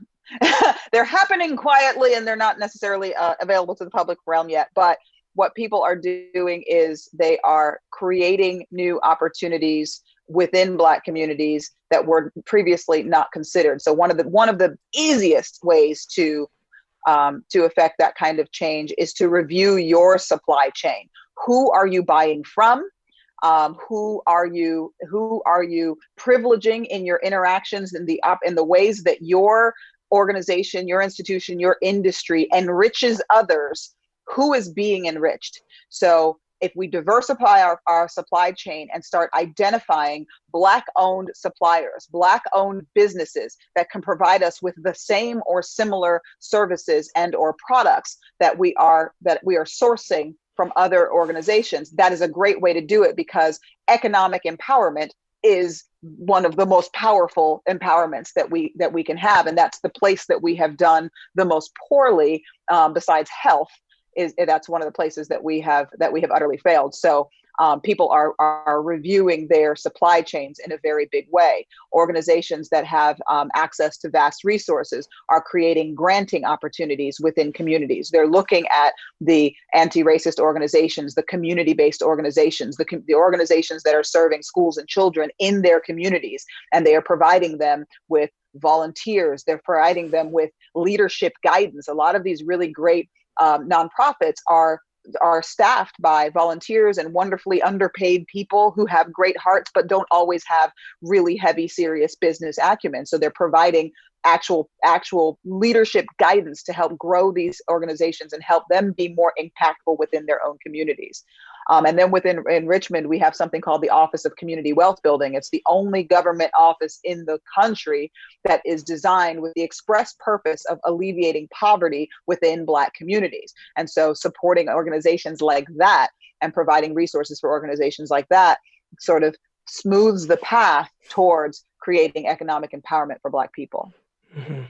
they're happening quietly and they're not necessarily available to the public realm yet. But what people are doing is they are creating new opportunities within Black communities that were previously not considered. So one of the easiest ways to affect that kind of change is to review your supply chain. Who are you buying from? Who are you privileging in your interactions in the ways that your organization, your institution, your industry enriches others? Who is being enriched? So if we diversify our supply chain and start identifying Black-owned suppliers, Black-owned businesses that can provide us with the same or similar services and or products that we are sourcing from other organizations, that is a great way to do it, because economic empowerment is one of the most powerful empowerments that we can have, and that's the place that we have done the most poorly, besides health. That's one of the places that we have utterly failed. So people are reviewing their supply chains in a very big way. Organizations that have access to vast resources are creating granting opportunities within communities. They're looking at the anti-racist organizations, the community-based organizations, the organizations that are serving schools and children in their communities, and they are providing them with volunteers. They're providing them with leadership guidance. A lot of these really great nonprofits are staffed by volunteers and wonderfully underpaid people who have great hearts, but don't always have really heavy, serious business acumen. So they're providing actual leadership guidance to help grow these organizations and help them be more impactful within their own communities. And then in Richmond, we have something called the Office of Community Wealth Building. It's the only government office in the country that is designed with the express purpose of alleviating poverty within Black communities. And so supporting organizations like that and providing resources for organizations like that sort of smooths the path towards creating economic empowerment for Black people. Mm-hmm.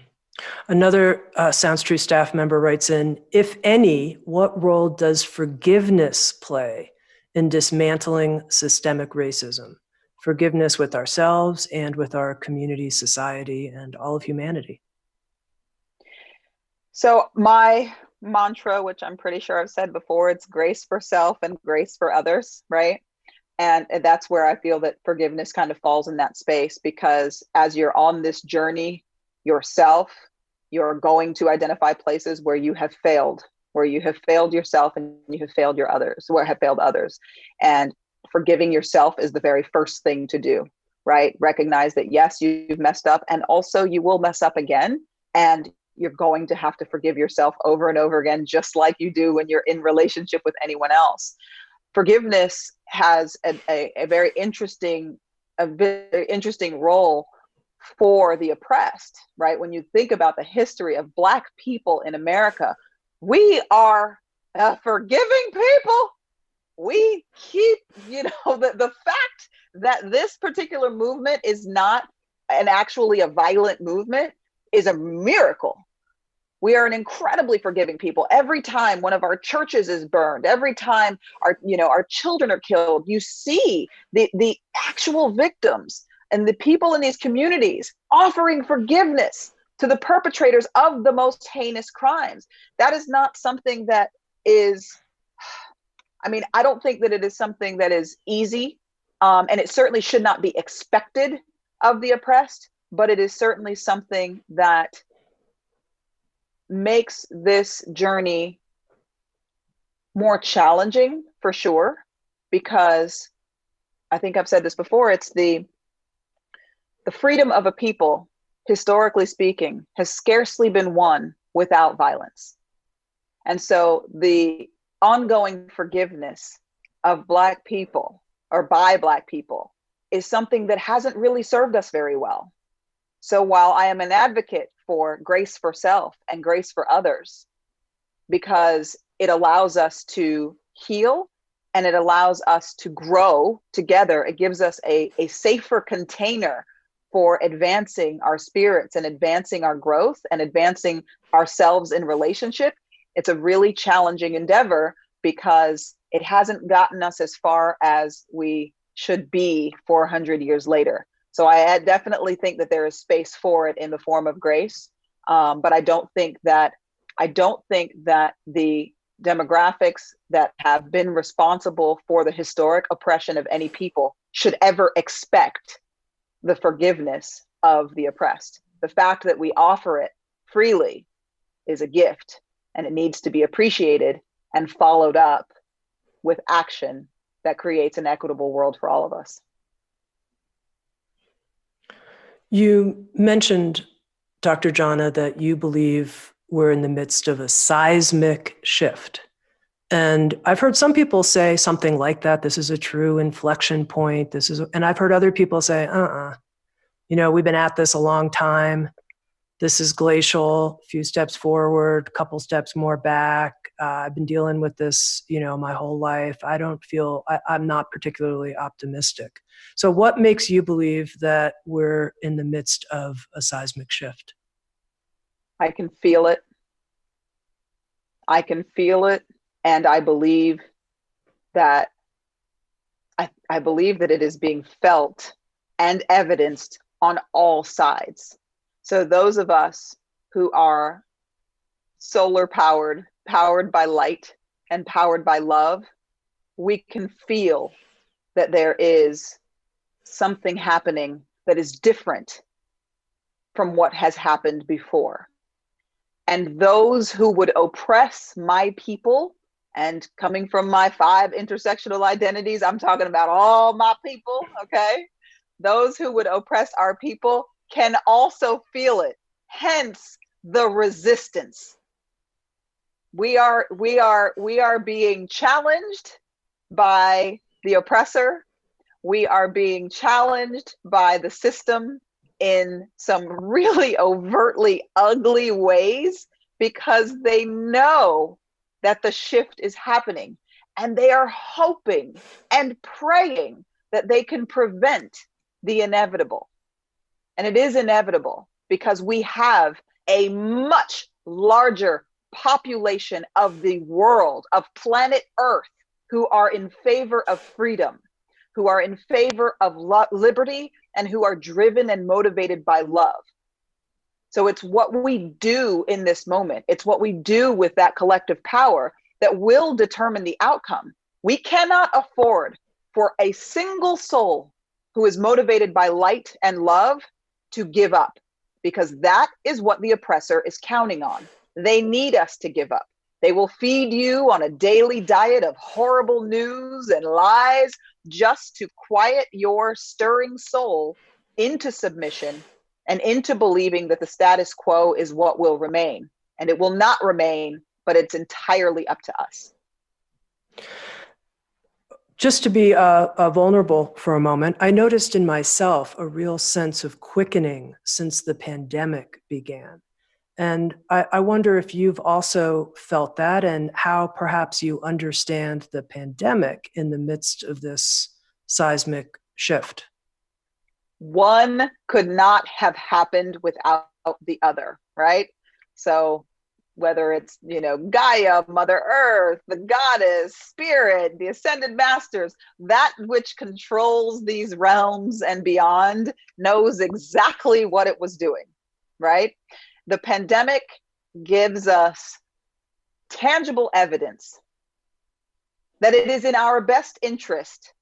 Another Sounds True staff member writes in, if any, what role does forgiveness play in dismantling systemic racism? Forgiveness with ourselves and with our community, society, and all of humanity. So my mantra, which I'm pretty sure I've said before, it's grace for self and grace for others, right? And that's where I feel that forgiveness kind of falls in that space, because as you're on this journey yourself, you're going to identify places where you have failed yourself and you have failed others. And forgiving yourself is the very first thing to do, right? Recognize that, yes, you've messed up, and also you will mess up again. And you're going to have to forgive yourself over and over again, just like you do when you're in relationship with anyone else. Forgiveness has a very interesting role for the oppressed, right? When you think about the history of Black people in America, we are a forgiving people. We keep, the fact that this particular movement is not actually a violent movement is a miracle. We are an incredibly forgiving people. Every time one of our churches is burned, every time our children are killed, you see the actual victims and the people in these communities offering forgiveness to the perpetrators of the most heinous crimes. That is not something that is, I don't think that it is something that is easy, and it certainly should not be expected of the oppressed, but it is certainly something that makes this journey more challenging, for sure, because I think I've said this before, it's the freedom of a people, historically speaking, has scarcely been won without violence. And so the ongoing forgiveness of Black people, or by Black people, is something that hasn't really served us very well. So while I am an advocate for grace for self and grace for others, because it allows us to heal and it allows us to grow together, it gives us a safer container for advancing our spirits and advancing our growth and advancing ourselves in relationship. It's a really challenging endeavor because it hasn't gotten us as far as we should be 400 years later. So I definitely think that there is space for it in the form of grace. But I don't think that the demographics that have been responsible for the historic oppression of any people should ever expect the forgiveness of the oppressed. The fact that we offer it freely is a gift, and it needs to be appreciated and followed up with action that creates an equitable world for all of us. You mentioned, Dr. Jana, that you believe we're in the midst of a seismic shift. And I've heard some people say something like that. This is a true inflection point. And I've heard other people say, we've been at this a long time. This is glacial, a few steps forward, a couple steps more back. I've been dealing with this, my whole life. I'm not particularly optimistic. So what makes you believe that we're in the midst of a seismic shift? I can feel it. And I believe that it is being felt and evidenced on all sides. So those of us who are solar powered by light and powered by love, we can feel that there is something happening that is different from what has happened before. And those who would oppress my people, and coming from my 5 intersectional identities, I'm talking about all my people, okay? Those who would oppress our people can also feel it, hence the resistance. We are being challenged by the oppressor. We are being challenged by the system in some really overtly ugly ways, because they know that the shift is happening, and they are hoping and praying that they can prevent the inevitable. And it is inevitable because we have a much larger population of the world, of planet Earth, who are in favor of freedom, who are in favor of liberty, and who are driven and motivated by love. So it's what we do in this moment. It's what we do with that collective power that will determine the outcome. We cannot afford for a single soul who is motivated by light and love to give up, because that is what the oppressor is counting on. They need us to give up. They will feed you on a daily diet of horrible news and lies just to quiet your stirring soul into submission and into believing that the status quo is what will remain. And it will not remain, but it's entirely up to us. Just to be vulnerable for a moment, I noticed in myself a real sense of quickening since the pandemic began. And I wonder if you've also felt that, and how perhaps you understand the pandemic in the midst of this seismic shift. One could not have happened without the other, right? So whether it's, Gaia, Mother Earth, the goddess, spirit, the ascended masters, that which controls these realms and beyond knows exactly what it was doing, right? The pandemic gives us tangible evidence that it is in our best interest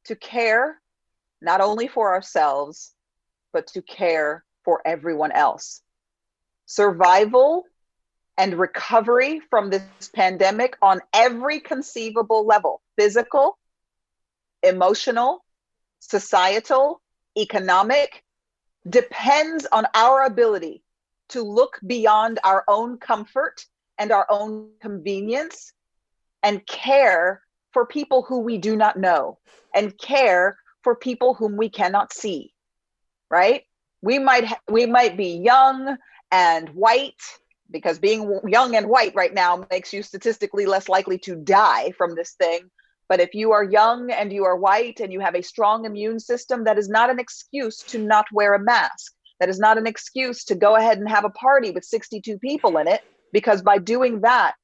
to care not only for ourselves, but to care for everyone else. Survival and recovery from this pandemic on every conceivable level, physical, emotional, societal, economic, depends on our ability to look beyond our own comfort and our own convenience and care for people who we do not know, and care for people whom we cannot see, right? We might be young and white, because being young and white right now makes you statistically less likely to die from this thing. But if you are young and you are white and you have a strong immune system, that is not an excuse to not wear a mask. That is not an excuse to go ahead and have a party with 62 people in it, because by doing that,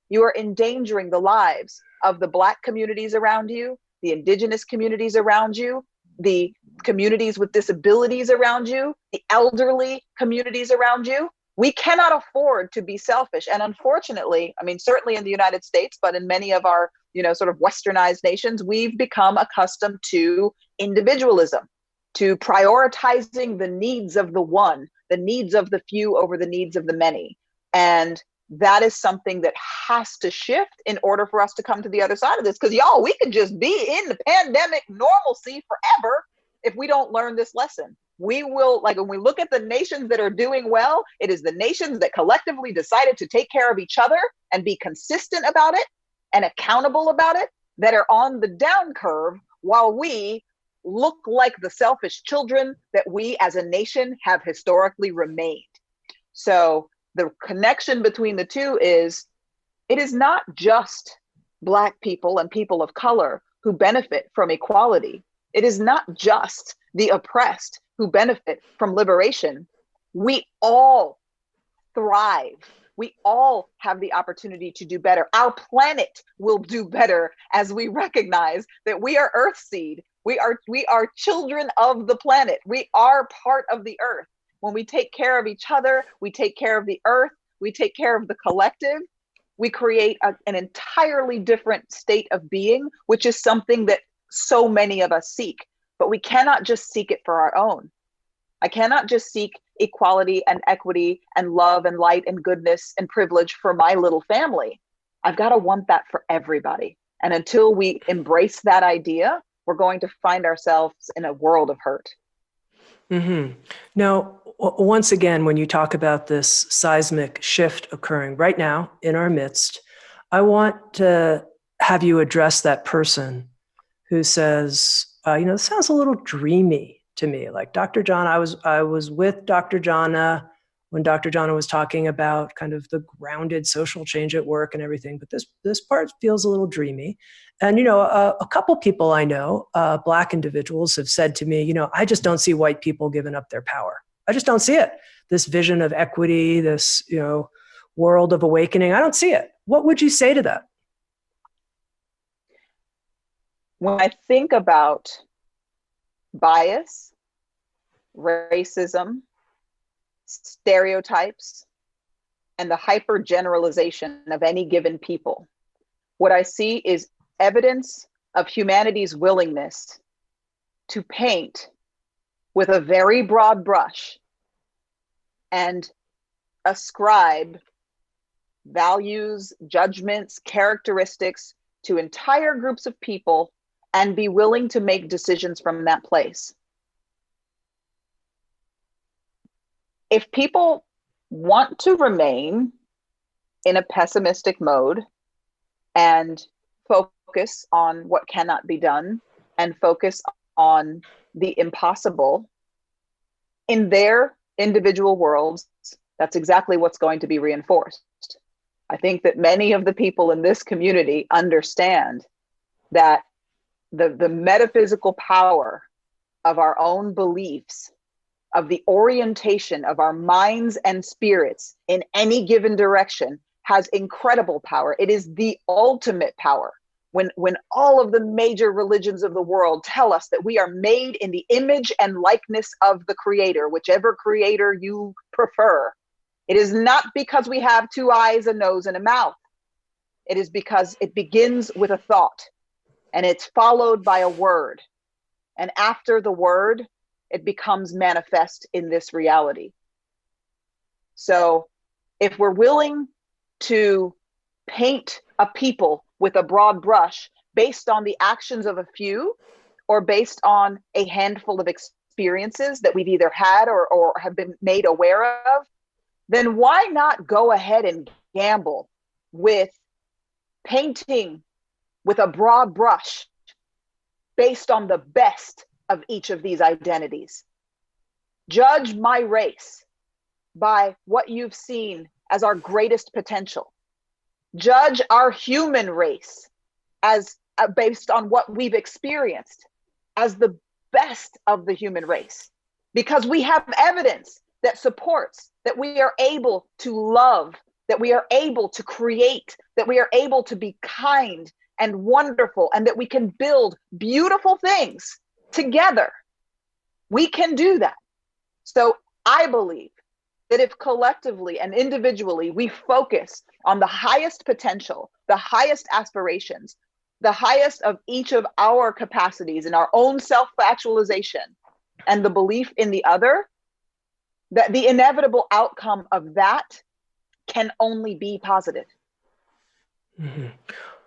you are endangering the lives of the Black communities around you, the Indigenous communities around you, the communities with disabilities around you, the elderly communities around you. We cannot afford to be selfish. And unfortunately, certainly in the United States, but in many of our, sort of westernized nations, we've become accustomed to individualism, to prioritizing the needs of the one, the needs of the few over the needs of the many. And that is something that has to shift in order for us to come to the other side of this. Because y'all, we could just be in the pandemic normalcy forever if we don't learn this lesson. We will, like when we look at the nations that are doing well, it is the nations that collectively decided to take care of each other and be consistent about it and accountable about it that are on the down curve, while we look like the selfish children that we as a nation have historically remained. So the connection between the two is, it is not just Black people and people of color who benefit from equality. It is not just the oppressed who benefit from liberation. We all thrive. We all have the opportunity to do better. Our planet will do better as we recognize that we are Earthseed. We are children of the planet. We are part of the earth. When we take care of each other, we take care of the earth, we take care of the collective, we create an entirely different state of being, which is something that so many of us seek. But we cannot just seek it for our own. I cannot just seek equality and equity and love and light and goodness and privilege for my little family. I've got to want that for everybody. And until we embrace that idea, we're going to find ourselves in a world of hurt. Mm-hmm. Now, once again, when you talk about this seismic shift occurring right now in our midst, I want to have you address that person who says, this sounds a little dreamy to me. Like Dr. Jana, I was with Dr. Jana when Dr. Jana was talking about kind of the grounded social change at work and everything, but this part feels a little dreamy. And, a couple people I know, Black individuals, have said to me, I just don't see white people giving up their power. I just don't see it. This vision of equity, this, world of awakening, I don't see it. What would you say to that? When I think about bias, racism, stereotypes, and the hyper generalization of any given people, what I see is evidence of humanity's willingness to paint with a very broad brush and ascribe values, judgments, characteristics to entire groups of people and be willing to make decisions from that place. If people want to remain in a pessimistic mode and focus on what cannot be done and focus on the impossible in their individual worlds, that's exactly what's going to be reinforced. I think that many of the people in this community understand that the metaphysical power of our own beliefs, of the orientation of our minds and spirits in any given direction has incredible power. It is the ultimate power. When all of the major religions of the world tell us that we are made in the image and likeness of the Creator, whichever Creator you prefer, it is not because we have two eyes, a nose, and a mouth. It is because it begins with a thought and it's followed by a word. And after the word, it becomes manifest in this reality. So if we're willing to paint a people with a broad brush based on the actions of a few or based on a handful of experiences that we've either had or have been made aware of, then why not go ahead and gamble with painting with a broad brush based on the best of each of these identities? Judge my race by what you've seen as our greatest potential. Judge our human race as based on what we've experienced as the best of the human race, because we have evidence that supports that we are able to love, that we are able to create, that we are able to be kind and wonderful, and that we can build beautiful things together. We can do that. So I believe that if collectively and individually we focus on the highest potential, the highest aspirations, the highest of each of our capacities in our own self-actualization and the belief in the other, that the inevitable outcome of that can only be positive. Mm-hmm.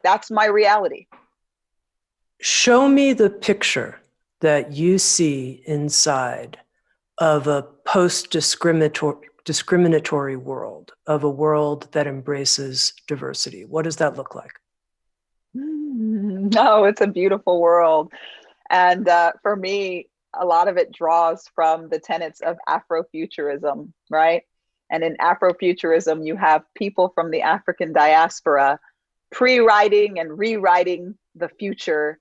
That's my reality. Show me the picture that you see inside of a post-discriminatory world, of a world that embraces diversity. What does that look like? No, it's a beautiful world. And for me, a lot of it draws from the tenets of Afrofuturism, right? And in Afrofuturism, you have people from the African diaspora pre-writing and rewriting the future,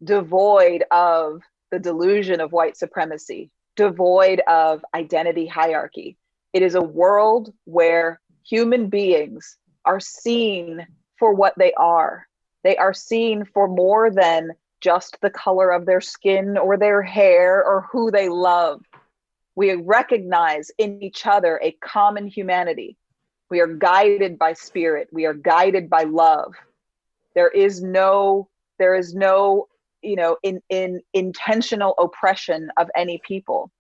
devoid of the delusion of white supremacy, devoid of identity hierarchy. It is a world where human beings are seen for what they are. They are seen for more than just the color of their skin or their hair or who they love. We recognize in each other a common humanity. We are guided by spirit. We are guided by love. There is no, in intentional oppression of any people.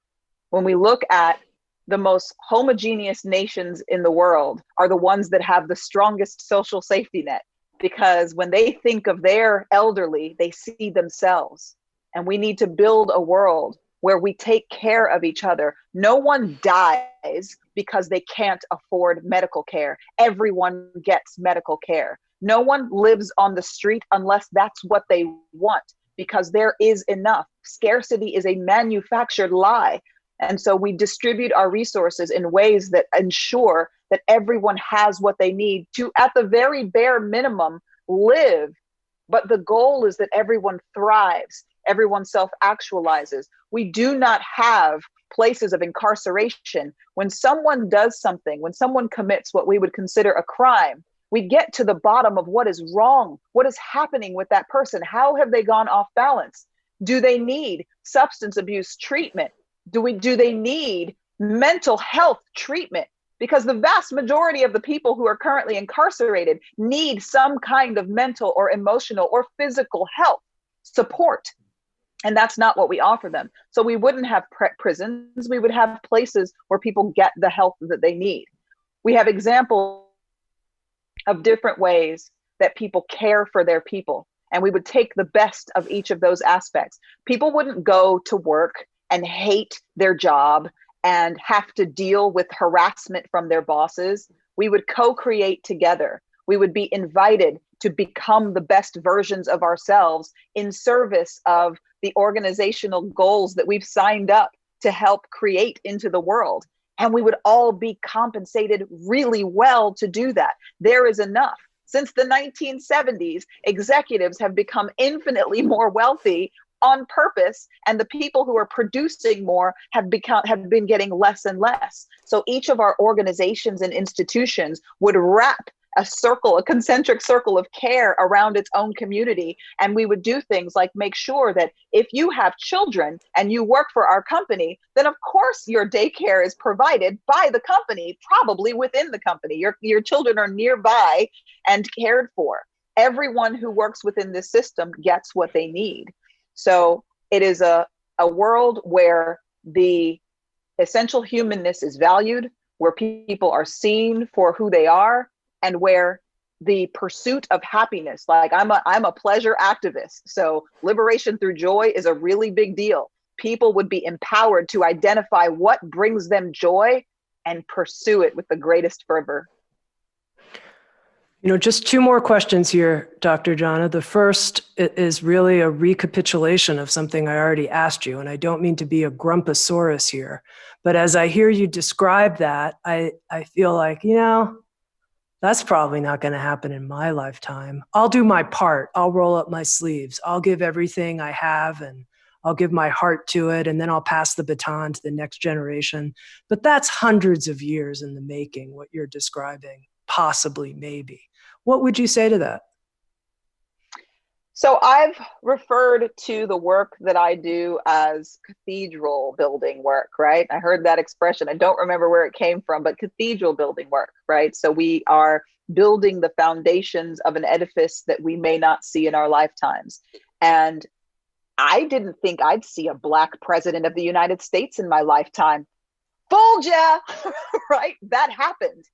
When we look at the most homogeneous nations in the world are the ones that have the strongest social safety net, because when they think of their elderly, they see themselves. And we need to build a world where we take care of each other. No one dies because they can't afford medical care. Everyone gets medical care. No one lives on the street unless that's what they want, because there is enough. Scarcity is a manufactured lie. And so we distribute our resources in ways that ensure that everyone has what they need to, at the very bare minimum, live. But the goal is that everyone thrives, everyone self-actualizes. We do not have places of incarceration. When someone does something, when someone commits what we would consider a crime, we get to the bottom of what is wrong, what is happening with that person, how have they gone off balance? Do they need substance abuse treatment? Do they need mental health treatment? Because the vast majority of the people who are currently incarcerated need some kind of mental or emotional or physical health support. And that's not what we offer them. So we wouldn't have prisons, we would have places where people get the help that they need. We have examples of different ways that people care for their people. And we would take the best of each of those aspects. People wouldn't go to work and hate their job and have to deal with harassment from their bosses. We would co-create together. We would be invited to become the best versions of ourselves in service of the organizational goals that we've signed up to help create into the world. And we would all be compensated really well to do that. There is enough. Since the 1970s, executives have become infinitely more wealthy on purpose, and the people who are producing more have been getting less and less. So each of our organizations and institutions would wrap a concentric circle of care around its own community. And we would do things like make sure that if you have children and you work for our company, then of course your daycare is provided by the company, probably within the company. Your children are nearby and cared for. Everyone who works within this system gets what they need. So it is a world where the essential humanness is valued, where people are seen for who they are, and where the pursuit of happiness, like I'm a pleasure activist. So liberation through joy is a really big deal. People would be empowered to identify what brings them joy and pursue it with the greatest fervor. You know, just two more questions here, Dr. Jana. The first is really a recapitulation of something I already asked you, and I don't mean to be a grumposaurus here, but as I hear you describe that, I feel like, that's probably not going to happen in my lifetime. I'll do my part. I'll roll up my sleeves. I'll give everything I have, and I'll give my heart to it, and then I'll pass the baton to the next generation. But that's hundreds of years in the making, what you're describing, possibly, maybe. What would you say to that? So I've referred to the work that I do as cathedral building work, right? I heard that expression. I don't remember where it came from, but cathedral building work, right? So we are building the foundations of an edifice that we may not see in our lifetimes. And I didn't think I'd see a Black president of the United States in my lifetime. Fooled ya, right? That happened.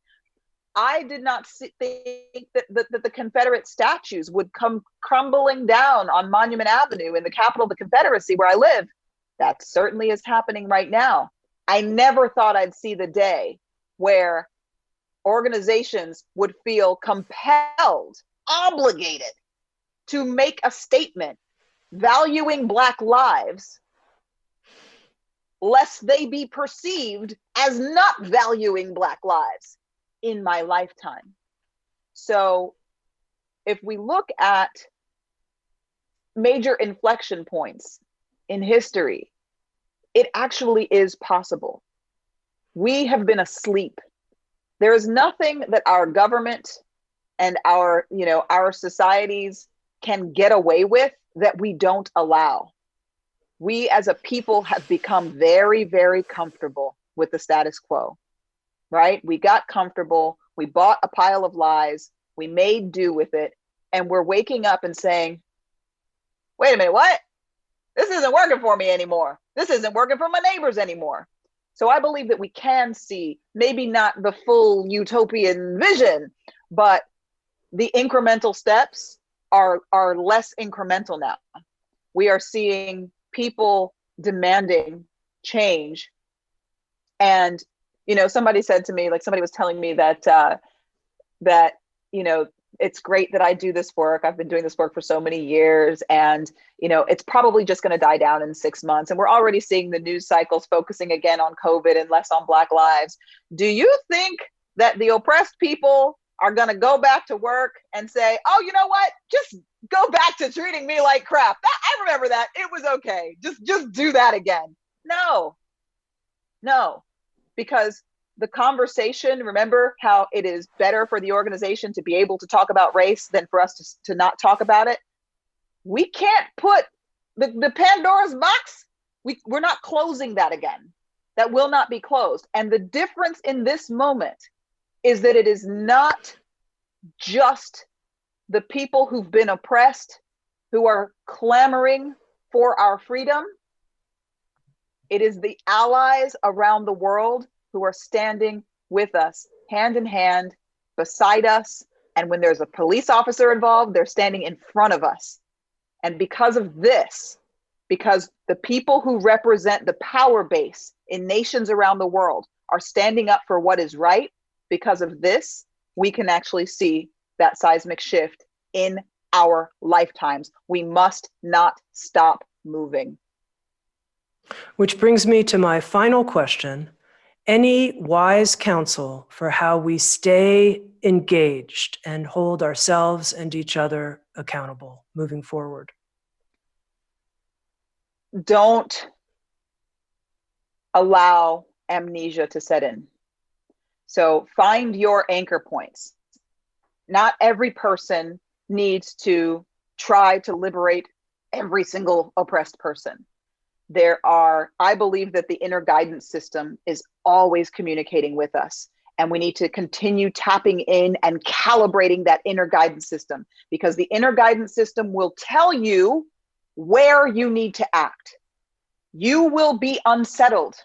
I did not think that the Confederate statues would come crumbling down on Monument Avenue in the capital of the Confederacy where I live. That certainly is happening right now. I never thought I'd see the day where organizations would feel compelled, obligated to make a statement valuing Black lives, lest they be perceived as not valuing Black lives in my lifetime. So if we look at major inflection points in history, it actually is possible. We have been asleep. There is nothing that our government and our societies can get away with that we don't allow. We as a people have become very, very comfortable with the status quo, right? We got comfortable. We bought a pile of lies. We made do with it. And we're waking up and saying, wait a minute, what? This isn't working for me anymore. This isn't working for my neighbors anymore. So I believe that we can see maybe not the full utopian vision, but the incremental steps are less incremental now. We are seeing people demanding change. And, somebody said to me, like somebody was telling me that it's great that I do this work. I've been doing this work for so many years, and, it's probably just going to die down in 6 months. And we're already seeing the news cycles focusing again on COVID and less on Black lives. Do you think that the oppressed people are going to go back to work and say, oh, you know what? Just go back to treating me like crap. I remember that. It was okay. Just do that again. No, because the conversation, remember how it is better for the organization to be able to talk about race than for us to not talk about it. We can't put the Pandora's box. We're not closing that again. That will not be closed. And the difference in this moment is that it is not just the people who've been oppressed who are clamoring for our freedom. It is the allies around the world who are standing with us, hand in hand, beside us. And when there's a police officer involved, they're standing in front of us. And because of this, because the people who represent the power base in nations around the world are standing up for what is right, because of this, we can actually see that seismic shift in our lifetimes. We must not stop moving. Which brings me to my final question. Any wise counsel for how we stay engaged and hold ourselves and each other accountable moving forward? Don't allow amnesia to set in. So find your anchor points. Not every person needs to try to liberate every single oppressed person. I believe that the inner guidance system is always communicating with us. And we need to continue tapping in and calibrating that inner guidance system, because the inner guidance system will tell you where you need to act. You will be unsettled.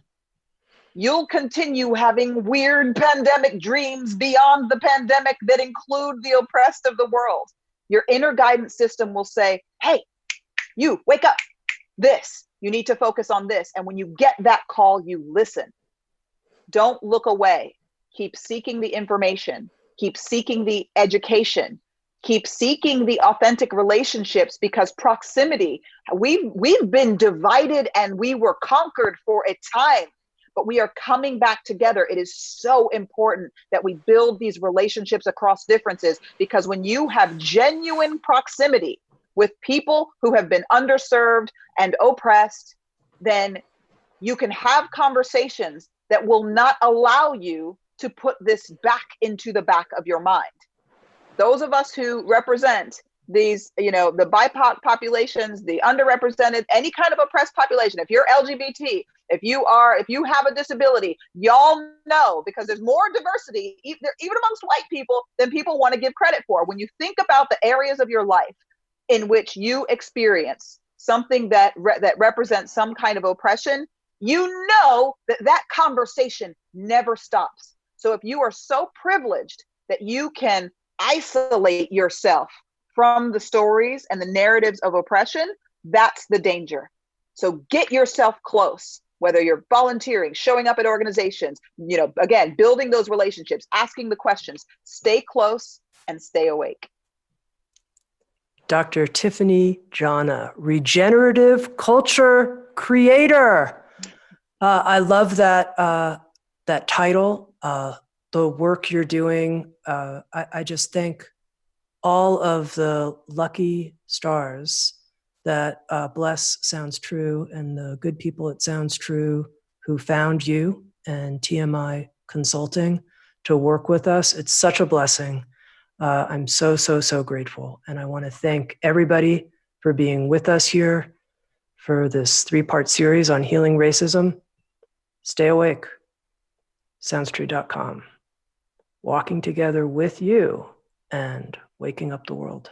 You'll continue having weird pandemic dreams beyond the pandemic that include the oppressed of the world. Your inner guidance system will say, hey, you wake up. You need to focus on this. And when you get that call, you listen. Don't look away. Keep seeking the information. Keep seeking the education. Keep seeking the authentic relationships, because proximity, we've been divided and we were conquered for a time, but we are coming back together. It is so important that we build these relationships across differences, because when you have genuine proximity with people who have been underserved and oppressed, then you can have conversations that will not allow you to put this back into the back of your mind. Those of us who represent these, the BIPOC populations, the underrepresented, any kind of oppressed population, if you're LGBT, if you have a disability, y'all know, because there's more diversity, even amongst white people, than people want to give credit for. When you think about the areas of your life in which you experience something that represents some kind of oppression, you know that conversation never stops. So if you are so privileged that you can isolate yourself from the stories and the narratives of oppression, that's the danger. So get yourself close, whether you're volunteering, showing up at organizations, again, building those relationships, asking the questions, stay close and stay awake. Dr. Tiffany Jana, regenerative culture creator. I love that that title, the work you're doing. I just thank all of the lucky stars that bless Sounds True and the good people at Sounds True who found you and TMI Consulting to work with us. It's such a blessing. I'm so, so, so grateful. And I want to thank everybody for being with us here for this 3-part series on healing racism. Stay awake. SoundsTrue.com. Walking together with you and waking up the world.